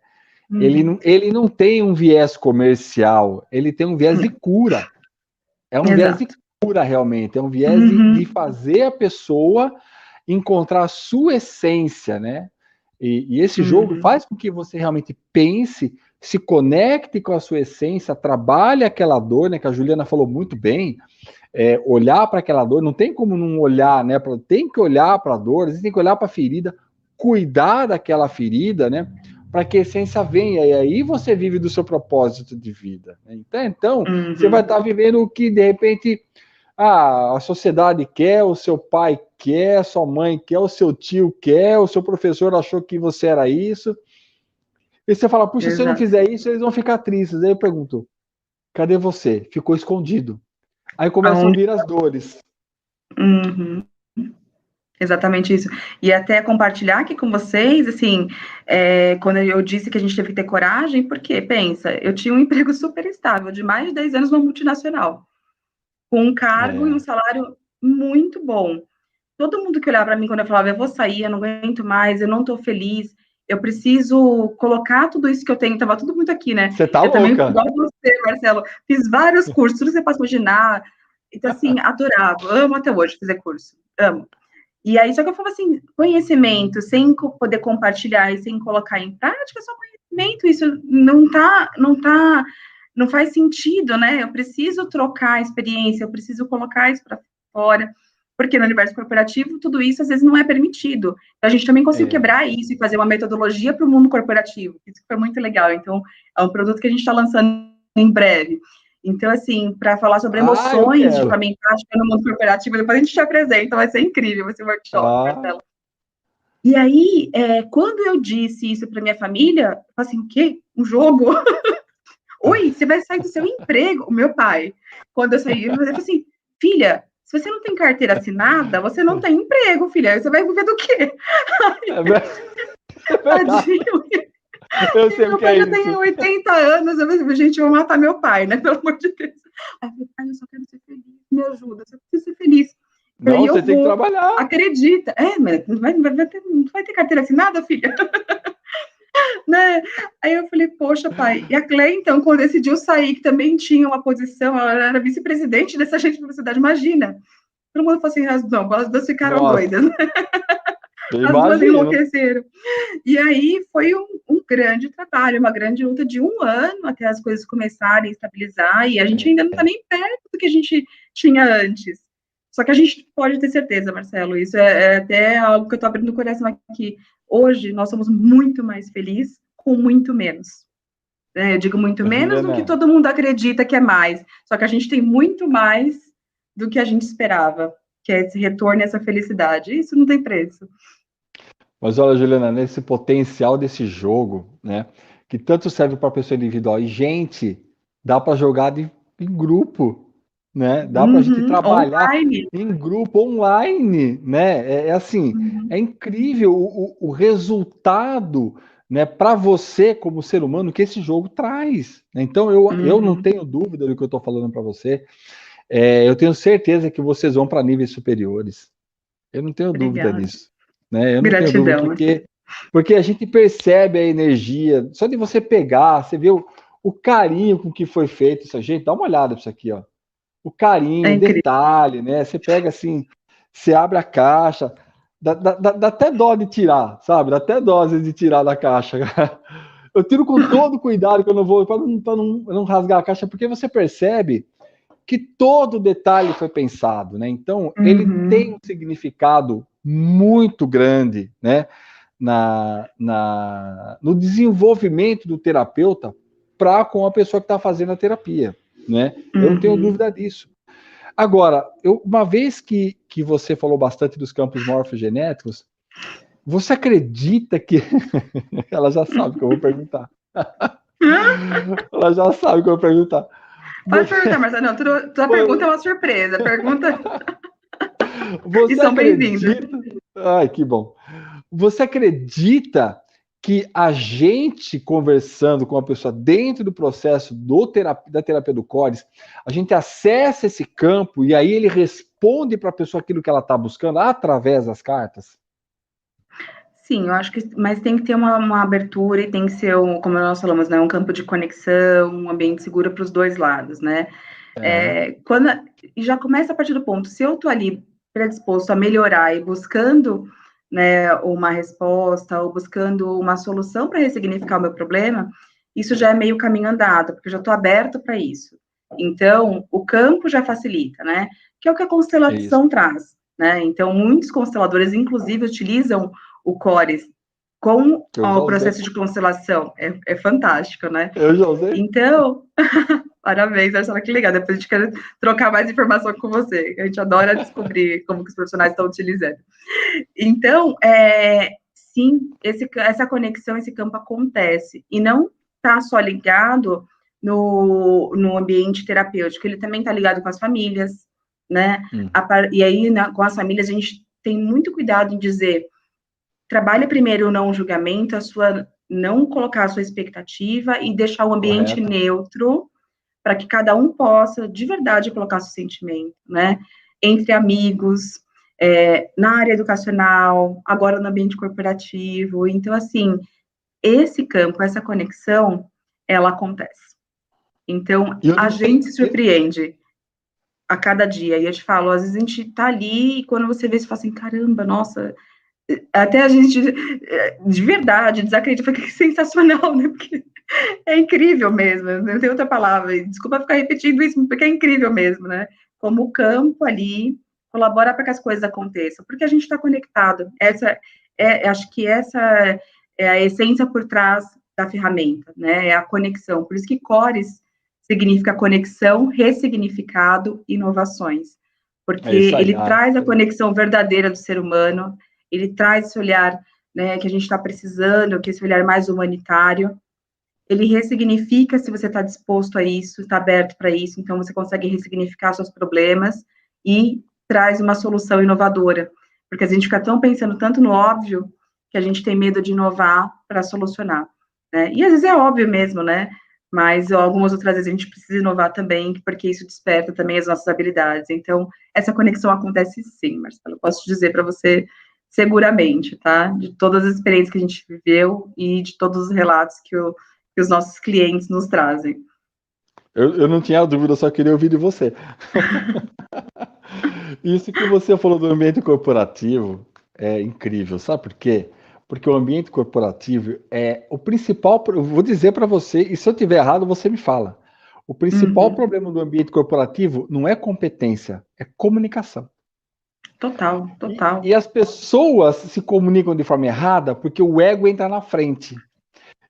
Ele não tem um viés comercial, ele tem um viés de cura. É um viés de cura, realmente. É um viés de fazer a pessoa encontrar a sua essência, né? E esse jogo faz com que você realmente pense, se conecte com a sua essência, trabalhe aquela dor, né? Que a Juliana falou muito bem. Olhar para aquela dor, não tem como não olhar, né? Tem que olhar para a dor, tem que olhar para a ferida, cuidar daquela ferida, né? Para que a essência venha, e aí você vive do seu propósito de vida. Né? Então você vai estar vivendo o que, de repente, a sociedade quer, o seu pai quer, a sua mãe quer, o seu tio quer, o seu professor achou que você era isso. E você fala, puxa, se eu não fizer isso, eles vão ficar tristes. Aí eu pergunto, cadê você? Ficou escondido. Aí começam a vir as dores. Exatamente isso. E até compartilhar aqui com vocês, assim, quando eu disse que a gente teve que ter coragem, porque, pensa, eu tinha um emprego super estável, de mais de 10 anos numa multinacional, com um cargo e um salário muito bom. Todo mundo que olhava para mim quando eu falava, eu vou sair, eu não aguento mais, eu não estou feliz, eu preciso colocar tudo isso que eu tenho, estava tudo muito aqui, né? Você tá eu louca. Também, igual você, Marcelo, fiz vários cursos, tudo que você possa imaginar. Então, assim, adorava, amo até hoje fazer curso, amo. E aí, só que eu falo assim, conhecimento, sem poder compartilhar e sem colocar em prática, só conhecimento, isso não faz sentido, né? Eu preciso trocar a experiência, eu preciso colocar isso para fora, porque no universo corporativo, tudo isso às vezes não é permitido. Então, a gente também conseguiu quebrar isso e fazer uma metodologia para o mundo corporativo. Isso foi muito legal. Então, é um produto que a gente está lançando em breve. Então, assim, para falar sobre emoções de forma empática no mundo corporativo, depois a gente te apresenta, vai ser incrível esse workshop, Marcelo. E aí, quando eu disse isso para minha família, eu falei assim, o quê? Um jogo? Oi, você vai sair do seu emprego? O meu pai, quando eu saí, ele falou assim, filha, se você não tem carteira assinada, você não tem emprego, filha, você vai viver do quê? Tadinho. Eu sei o que é isso. Eu tenho 80 anos, eu falei, gente, eu vou matar meu pai, né? Pelo amor de Deus. Aí eu falei, pai, eu só quero ser feliz, me ajuda, eu preciso ser feliz. Não, você tem que trabalhar. Acredita. Mas não vai ter carteira assinada, filha? Né? Aí eu falei, poxa, pai. E a Cleia, então, quando decidiu sair, que também tinha uma posição, ela era vice-presidente dessa agência de publicidade, imagina. Todo mundo falou assim, as duas ficaram doidas. As duas enlouqueceram. E aí foi um grande trabalho, uma grande luta de 1 ano até as coisas começarem a estabilizar, e a gente ainda não está nem perto do que a gente tinha antes. Só que a gente pode ter certeza, Marcelo, isso é até algo que eu estou abrindo o coração aqui. Hoje, nós somos muito mais felizes com muito menos. Eu digo muito menos do que Juliana, todo mundo acredita que é mais. Só que a gente tem muito mais do que a gente esperava, que é esse retorno e essa felicidade. Isso não tem preço. mas olha, Juliana, nesse potencial desse jogo, né, que tanto serve para pessoa individual e gente, dá para jogar em grupo, né? Dá para a gente trabalhar Online. em grupo online, né? Assim, é incrível o resultado, né, para você como ser humano que esse jogo traz, né? Então eu não tenho dúvida do que eu estou falando para você. Eu tenho certeza que vocês vão para níveis superiores. Eu não tenho dúvida Obrigada. disso, né? Eu não tenho dúvida Gratidão. porque a gente percebe a energia, só de você pegar, você vê o carinho com que foi feito isso, gente, dá uma olhada nisso aqui, ó. O É carinho, o incrível. detalhe, né? Você pega assim, você abre a caixa, dá até dó de tirar, sabe? Dá até dó às vezes, de tirar da caixa. Eu tiro com todo cuidado que eu não vou, para não rasgar a caixa, porque você percebe que todo detalhe foi pensado, né? Então, ele tem um significado muito grande, né? No desenvolvimento do terapeuta para com a pessoa que está fazendo a terapia, né? Eu não tenho dúvida disso. Agora, uma vez que você falou bastante dos campos morfogenéticos, você acredita que... Ela já sabe que eu vou perguntar. Ela já sabe que eu vou perguntar. Pode Você, perguntar, Marcelo. Não, tua pergunta é uma surpresa. Pergunta e você são bem-vindas. acredita... Ai, que bom. Você acredita que a gente conversando com a pessoa dentro do processo da terapia do CORES, a gente acessa esse campo e aí ele responde para a pessoa aquilo que ela está buscando através das cartas? Sim, eu acho que, mas tem que ter uma abertura e tem que ser, como nós falamos, né, um campo de conexão, um ambiente seguro para os dois lados, né? E já começa a partir do ponto, se eu estou ali predisposto a melhorar e buscando, né, uma resposta ou buscando uma solução para ressignificar o meu problema, isso já é meio caminho andado, porque eu já estou aberto para isso. Então, o campo já facilita, né? Que é o que a constelação traz, né? Então, muitos consteladores, inclusive, utilizam o CORES com o processo de constelação. É fantástico, né? Eu já usei. Então, parabéns, Marcela, que legal. Depois a gente quer trocar mais informação com você. A gente adora descobrir como que os profissionais estão utilizando. Então, sim, essa conexão, esse campo acontece. E não está só ligado no ambiente terapêutico, ele também está ligado com as famílias, né? E aí, com as famílias, a gente tem muito cuidado em dizer, trabalhe primeiro o não julgamento, não colocar a sua expectativa e deixar o ambiente neutro para que cada um possa, de verdade, colocar seu sentimento, né? Entre amigos, na área educacional, agora no ambiente corporativo. Então, assim, esse campo, essa conexão, ela acontece. Então, a gente se surpreende a cada dia. E eu te falo, às vezes a gente tá ali e quando você vê, você fala assim, caramba, nossa, até a gente, de verdade, desacredita, que sensacional, né? Porque é incrível mesmo, não tem outra palavra. Desculpa ficar repetindo isso, porque é incrível mesmo, né? Como o campo ali colabora para que as coisas aconteçam, porque a gente está conectado. Acho que essa é a essência por trás da ferramenta, né? É a conexão. Por isso que CORES significa conexão, ressignificado, inovações. Porque ele traz a conexão verdadeira do ser humano, ele traz esse olhar, né, que a gente está precisando, que é esse olhar mais humanitário. Ele ressignifica se você está disposto a isso, está aberto para isso, então você consegue ressignificar seus problemas e traz uma solução inovadora. Porque a gente fica pensando tanto no óbvio que a gente tem medo de inovar para solucionar. Né? E às vezes é óbvio mesmo, né? Mas algumas outras vezes a gente precisa inovar também, porque isso desperta também as nossas habilidades. Então, essa conexão acontece sim, Marcelo. Posso dizer para você seguramente, tá? De todas as experiências que a gente viveu e de todos os relatos que os nossos clientes nos trazem. Eu não tinha dúvida, eu só queria ouvir de você. Isso que você falou do ambiente corporativo é incrível, sabe por quê? Porque o ambiente corporativo é o principal, eu vou dizer para você, e se eu tiver errado, você me fala. O principal problema do ambiente corporativo não é competência, é comunicação. Total. E as pessoas se comunicam de forma errada porque o ego entra na frente.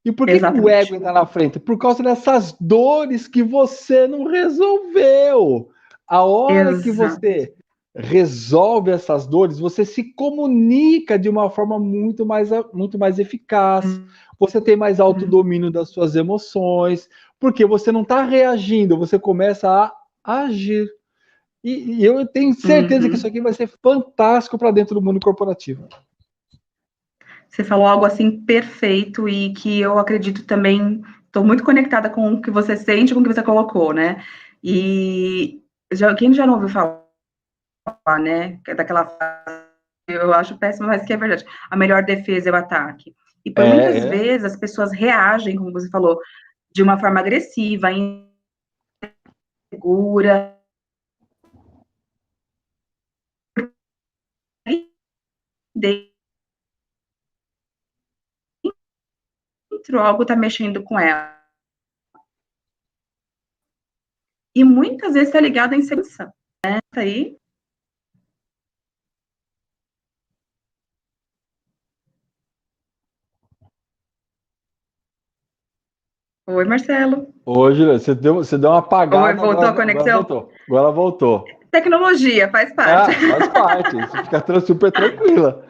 E por que o ego entra na frente? Por causa dessas dores que você não resolveu. A hora que você resolve essas dores, você se comunica de uma forma muito mais eficaz. Você tem mais autodomínio das suas emoções, porque você não está reagindo, você começa a agir. E eu tenho certeza que isso aqui vai ser fantástico para dentro do mundo corporativo. Você falou algo assim perfeito e que eu acredito também, estou muito conectada com o que você sente, com o que você colocou, né? E quem já não ouviu falar, né? Daquela frase, eu acho péssima, mas que é verdade. A melhor defesa é o ataque. E por muitas vezes as pessoas reagem, como você falou, de uma forma agressiva, insegura. Dentro, algo está mexendo com ela. E muitas vezes está ligado à insegurança, né? Tá aí. Oi, Marcelo. Oi, Julia, você deu uma apagada. Oi, voltou a conexão? Agora voltou. Tecnologia, faz parte. Faz parte. Você fica super tranquila.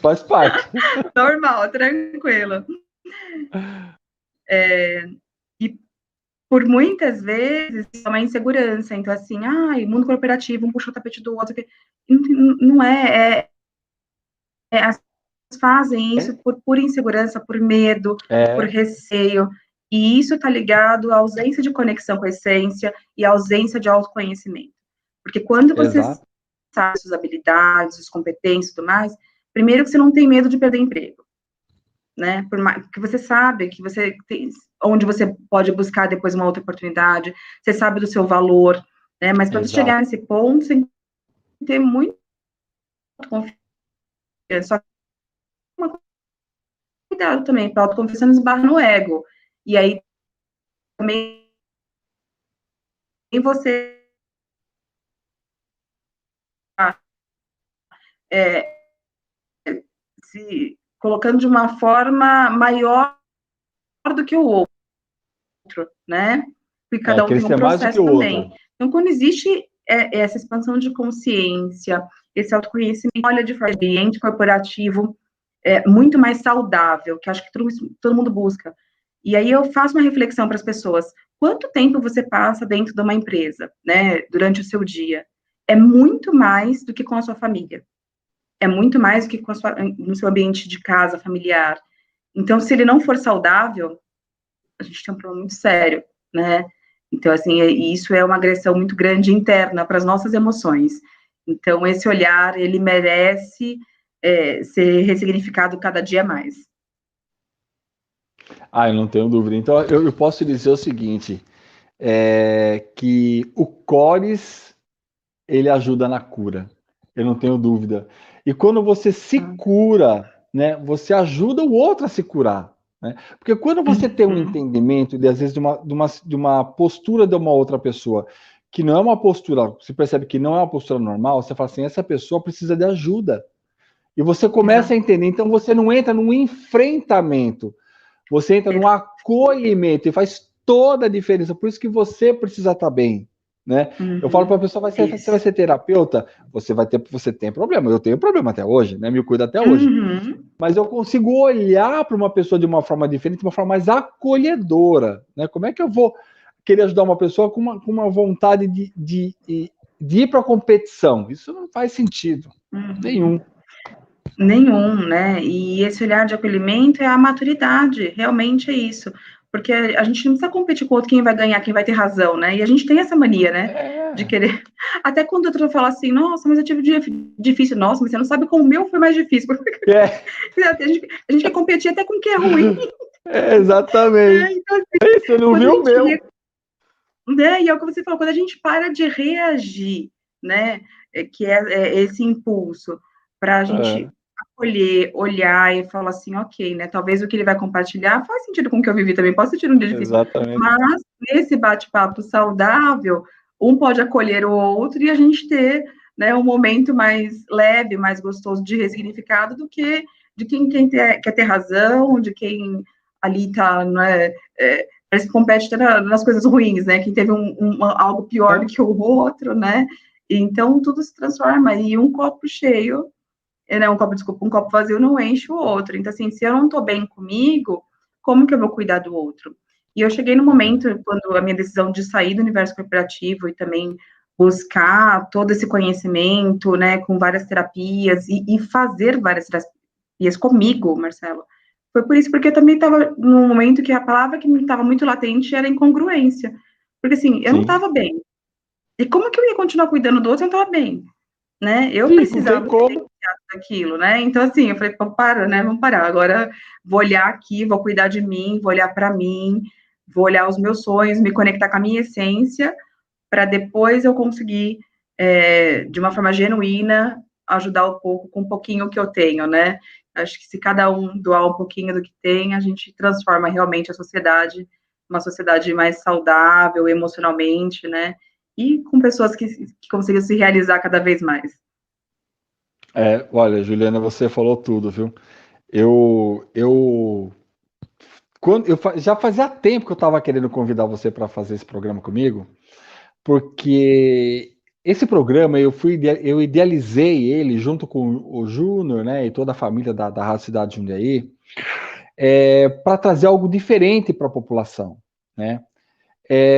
Faz parte. Normal, tranquilo. E por muitas vezes é uma insegurança. Então, assim, mundo corporativo, um puxa o tapete do outro. Não é. As pessoas fazem isso por insegurança, por medo, por receio. E isso está ligado à ausência de conexão com a essência e à ausência de autoconhecimento. Porque quando você sabe suas habilidades, suas competências e tudo mais, primeiro que você não tem medo de perder emprego, né? Porque você sabe que você tem onde você pode buscar depois uma outra oportunidade, você sabe do seu valor, né? Mas para você chegar nesse ponto, você tem que ter muito confiança. Só cuidado também, para autoconfiança não esbarra no ego. E aí também você se colocando de uma forma maior do que o outro, né? Porque cada um tem um processo também. Então, quando existe essa expansão de consciência, esse autoconhecimento, olha de forma ambiente corporativo muito mais saudável, que acho que todo mundo busca. E aí eu faço uma reflexão para as pessoas. Quanto tempo você passa dentro de uma empresa, né, durante o seu dia? É muito mais do que com a sua família. É muito mais do que no seu ambiente de casa, familiar. Então, se ele não for saudável, a gente tem um problema muito sério, né? Então, assim, isso é uma agressão muito grande interna para as nossas emoções. Então, esse olhar, ele merece ser ressignificado cada dia mais. Eu não tenho dúvida. Então, eu posso dizer o seguinte, que o CORES, ele ajuda na cura. Eu não tenho dúvida. E quando você se cura, né, você ajuda o outro a se curar. Né? Porque quando você tem um entendimento, às vezes, de uma postura de uma outra pessoa, que não é uma postura, você percebe que não é uma postura normal, você fala assim, essa pessoa precisa de ajuda. E você começa a entender. Então, você não entra num enfrentamento, você entra num acolhimento, e faz toda a diferença. Por isso que você precisa estar bem. Né? Eu falo para a pessoa, você vai ser terapeuta, você tem problema, eu tenho problema até hoje, né? Me cuido até hoje. Mas eu consigo olhar para uma pessoa de uma forma diferente, de uma forma mais acolhedora. Né? Como é que eu vou querer ajudar uma pessoa com uma vontade de ir para a competição? Isso não faz sentido nenhum. Nenhum, né? E esse olhar de acolhimento é a maturidade, realmente é isso. Porque a gente não precisa competir com o outro, quem vai ganhar, quem vai ter razão, né? E a gente tem essa mania, né? De querer. Até quando o outro fala assim, nossa, mas eu tive um dia difícil, nossa, mas você não sabe como o meu foi mais difícil. A gente quer competir até com o que é ruim. Exatamente. Então, assim, você não viu o meu. Né? E é o que você falou, quando a gente para de reagir, né? Que é esse impulso, para a gente acolher, olhar e falar assim, ok, né? Talvez o que ele vai compartilhar faz sentido com o que eu vivi também. Posso sentir um dia difícil, mas nesse bate-papo saudável, um pode acolher o outro e a gente ter, né, um momento mais leve, mais gostoso de ressignificado do que de quem quer ter razão, de quem ali está, né, parece que compete nas coisas ruins, né? Quem teve algo pior do que o outro, né? Então tudo se transforma e um copo cheio, né? Um copo vazio não enche o outro. Então, assim, se eu não estou bem comigo, como que eu vou cuidar do outro? E eu cheguei no momento, quando a minha decisão de sair do universo corporativo e também buscar todo esse conhecimento, né, com várias terapias e fazer várias terapias comigo, Marcelo, foi por isso, porque eu também estava num momento que a palavra que me estava muito latente era incongruência. Porque, assim, eu não estava bem. E como que eu ia continuar cuidando do outro se eu não estava bem? Né? Eu Sim, não tem precisava ser como. daquilo, né? Então, assim, eu falei, para, né? Vamos parar. Agora vou olhar aqui, vou cuidar de mim, vou olhar para mim, vou olhar os meus sonhos, me conectar com a minha essência, para depois eu conseguir, de uma forma genuína, ajudar um pouco com um pouquinho que eu tenho, né? Acho que se cada um doar um pouquinho do que tem, a gente transforma realmente a sociedade, uma sociedade mais saudável emocionalmente, né? E com pessoas que consigam se realizar cada vez mais. Olha, Juliana, você falou tudo, viu? Já fazia tempo que eu estava querendo convidar você para fazer esse programa comigo, porque esse programa eu idealizei ele junto com o Júnior, né, e toda a família da Rádio Cidade de Jundiaí, para trazer algo diferente para a população, né?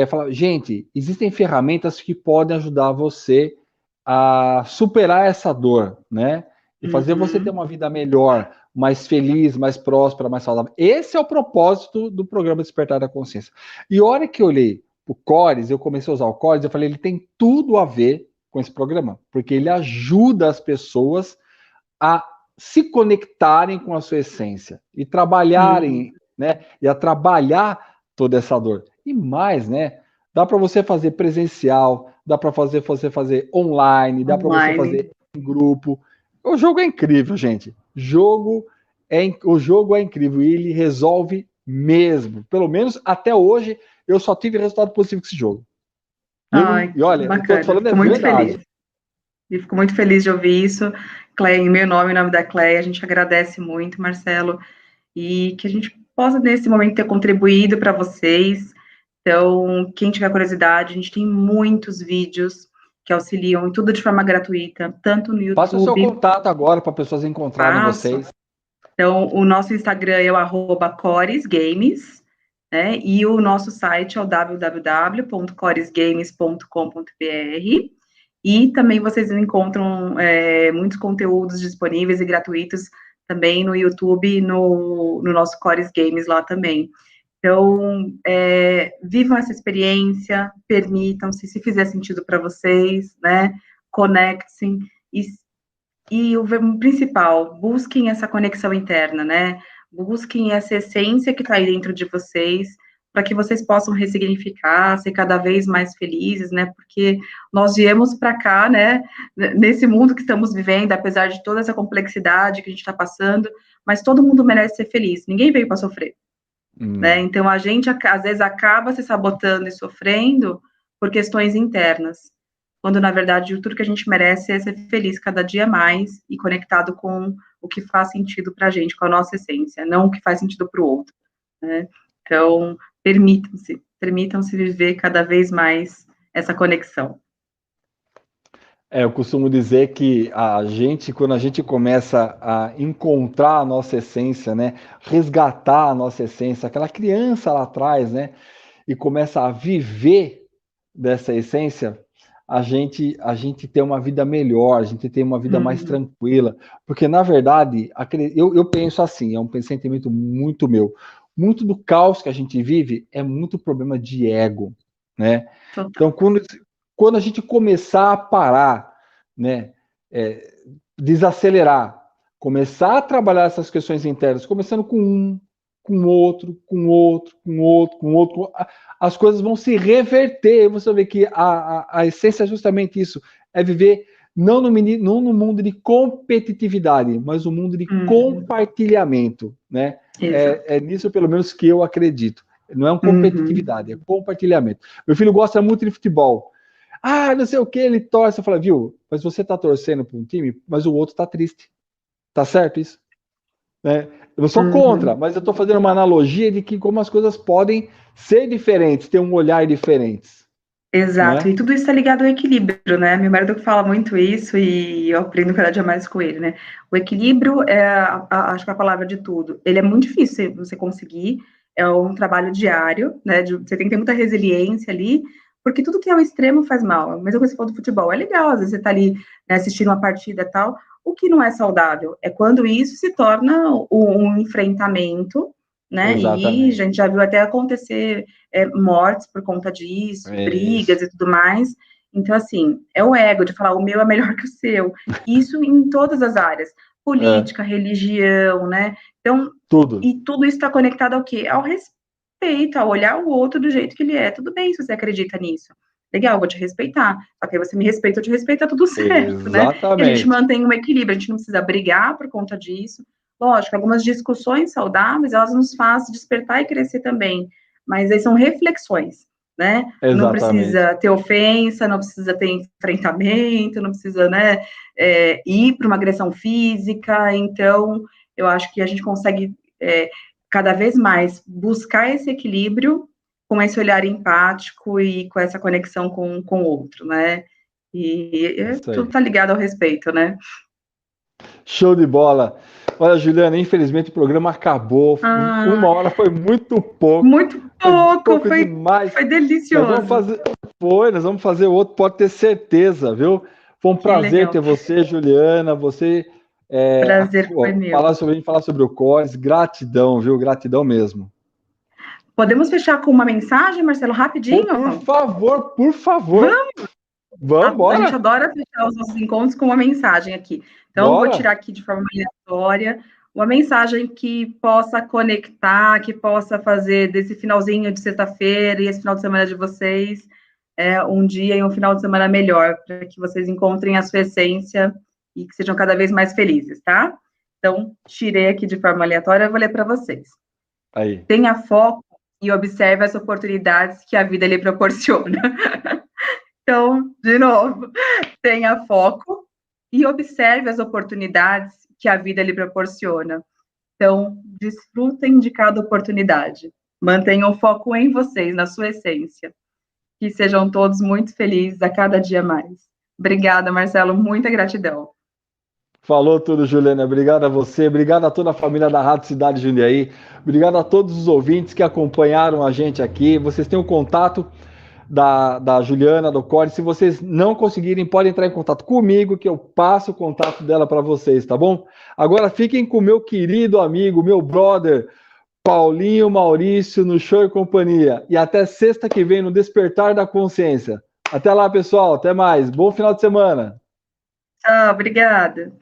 Falar, gente, existem ferramentas que podem ajudar você a superar essa dor, né? E fazer você ter uma vida melhor, mais feliz, mais próspera, mais saudável. Esse é o propósito do programa Despertar da Consciência. E a hora que eu olhei o Cores, eu comecei a usar o Cores, eu falei, ele tem tudo a ver com esse programa, porque ele ajuda as pessoas a se conectarem com a sua essência e trabalharem, né? E a trabalhar toda essa dor. E mais, né? Dá para você fazer presencial, dá para você fazer online, dá para você fazer em grupo. O jogo é incrível, gente. O jogo é incrível e ele resolve mesmo. Pelo menos até hoje eu só tive resultado positivo com esse jogo. Ai, E olha, o que eu tô falando é verdade. E fico muito feliz de ouvir isso. Cleia, em meu nome, em nome da Cleia, a gente agradece muito, Marcelo, e que a gente possa, nesse momento, ter contribuído para vocês. Então, quem tiver curiosidade, a gente tem muitos vídeos que auxiliam e tudo de forma gratuita, tanto no Faça o seu YouTube. contato agora para pessoas encontrarem vocês. Então, o nosso Instagram é o @coresgames, né? E o nosso site é o www.coresgames.com.br. E também vocês encontram muitos conteúdos disponíveis e gratuitos também no YouTube, no nosso Cores Games lá também. Então, vivam essa experiência, permitam-se, se fizer sentido para vocês, né? Conectem-se e o principal, busquem essa conexão interna, né? Busquem essa essência que está aí dentro de vocês, para que vocês possam ressignificar, ser cada vez mais felizes, né? Porque nós viemos para cá, né? Nesse mundo que estamos vivendo, apesar de toda essa complexidade que a gente está passando, mas todo mundo merece ser feliz. Ninguém veio para sofrer, né? Então a gente às vezes acaba se sabotando e sofrendo por questões internas, quando na verdade tudo que a gente merece é ser feliz cada dia mais e conectado com o que faz sentido para a gente, com a nossa essência, não o que faz sentido para o outro, né? Então, permitam-se viver cada vez mais essa conexão. Eu costumo dizer que quando a gente começa a encontrar a nossa essência, né, resgatar a nossa essência, aquela criança lá atrás, né, e começa a viver dessa essência, a gente tem uma vida melhor, a gente tem uma vida mais tranquila, porque na verdade, eu penso assim, é um sentimento muito meu, muito do caos que a gente vive é muito problema de ego, né? Total. Então, quando a gente começar a parar, né, desacelerar, começar a trabalhar essas questões internas, começando com outro, as coisas vão se reverter. Você vai ver que a essência é justamente isso, é viver não no mundo de competitividade, mas no mundo de compartilhamento, né? É nisso, pelo menos, que eu acredito. Não é uma competitividade, é compartilhamento. Meu filho gosta muito de futebol. Ah, não sei o que, ele torce. Eu falo, viu, mas você tá torcendo para um time, mas o outro tá triste. Tá certo isso? Né? Eu não sou contra, mas eu estou fazendo uma analogia de que como as coisas podem ser diferentes, ter um olhar diferente. Exato, Né? e tudo isso está ligado ao equilíbrio, né? Meu marido fala muito isso e eu aprendo cada dia mais com ele, né? O equilíbrio é, acho que é a palavra de tudo. Ele é muito difícil você conseguir, é um trabalho diário, né? Você tem que ter muita resiliência ali, porque tudo que é ao extremo faz mal. A mesma coisa que você falou do futebol, é legal, às vezes você está ali, né, assistindo uma partida e tal. O que não é saudável é quando isso se torna um enfrentamento, né? E a Exatamente. gente já viu até acontecer mortes por conta disso, É brigas isso. e tudo mais. Então, assim, é o ego de falar o meu é melhor que o seu. Isso em todas as áreas, política, religião, né? Então, Tudo. e tudo isso está conectado ao quê? Ao respeito, ao olhar o outro do jeito que ele é. Tudo bem se você acredita nisso. Legal, vou te respeitar. Só que aí você me respeita, eu te respeito, tá tudo certo, né? E a gente Exatamente. mantém um equilíbrio, a gente não precisa brigar por conta disso. Lógico, algumas discussões saudáveis, elas nos fazem despertar e crescer também. Mas aí são reflexões, né? Não Exatamente. precisa ter ofensa, não precisa ter enfrentamento, não precisa, né, ir para uma agressão física. Então, eu acho que a gente consegue cada vez mais buscar esse equilíbrio com esse olhar empático e com essa conexão com o outro, né? E Isso tudo aí. está ligado ao respeito, né? Show de bola. Olha, Juliana, infelizmente o programa acabou. Ah, 1 hora foi muito pouco. muito Foi pouco, pouco demais. foi Nós vamos delicioso. fazer. Nós vamos fazer outro, pode ter certeza, viu? Foi um Que prazer legal. ter você, Juliana. Você Prazer foi meu. falar sobre o CORES. Gratidão, viu? Gratidão mesmo. Podemos fechar com uma mensagem, Marcelo, rapidinho? Por favor, por favor. Vamos, Vamos, a gente bora? adora fechar os nossos encontros com uma mensagem aqui. Então, eu vou tirar Bora? aqui de forma aleatória uma mensagem que possa conectar, que possa fazer desse finalzinho de sexta-feira e esse final de semana de vocês um dia e um final de semana melhor, para que vocês encontrem a sua essência e que sejam cada vez mais felizes, tá? Então, tirei aqui de forma aleatória, eu vou ler para vocês. Aí. Tenha foco e observe as oportunidades que a vida lhe proporciona. Então, de novo, tenha foco e observe as oportunidades que a vida lhe proporciona. Então, desfrutem de cada oportunidade. Mantenham o foco em vocês, na sua essência. Que sejam todos muito felizes a cada dia mais. Obrigada, Marcelo, muita gratidão. Falou tudo, Juliana. Obrigado a você, obrigado a toda a família da Rádio Cidade Jundiaí, obrigado a todos os ouvintes que acompanharam a gente aqui. Vocês têm o contato da Juliana, do Core. Se vocês não conseguirem, podem entrar em contato comigo, que eu passo o contato dela para vocês, tá bom? Agora fiquem com meu querido amigo, meu brother, Paulinho Maurício, no Show e Companhia. E até sexta que vem, no Despertar da Consciência. Até lá, pessoal. Até mais. Bom final de semana. Tchau, obrigada.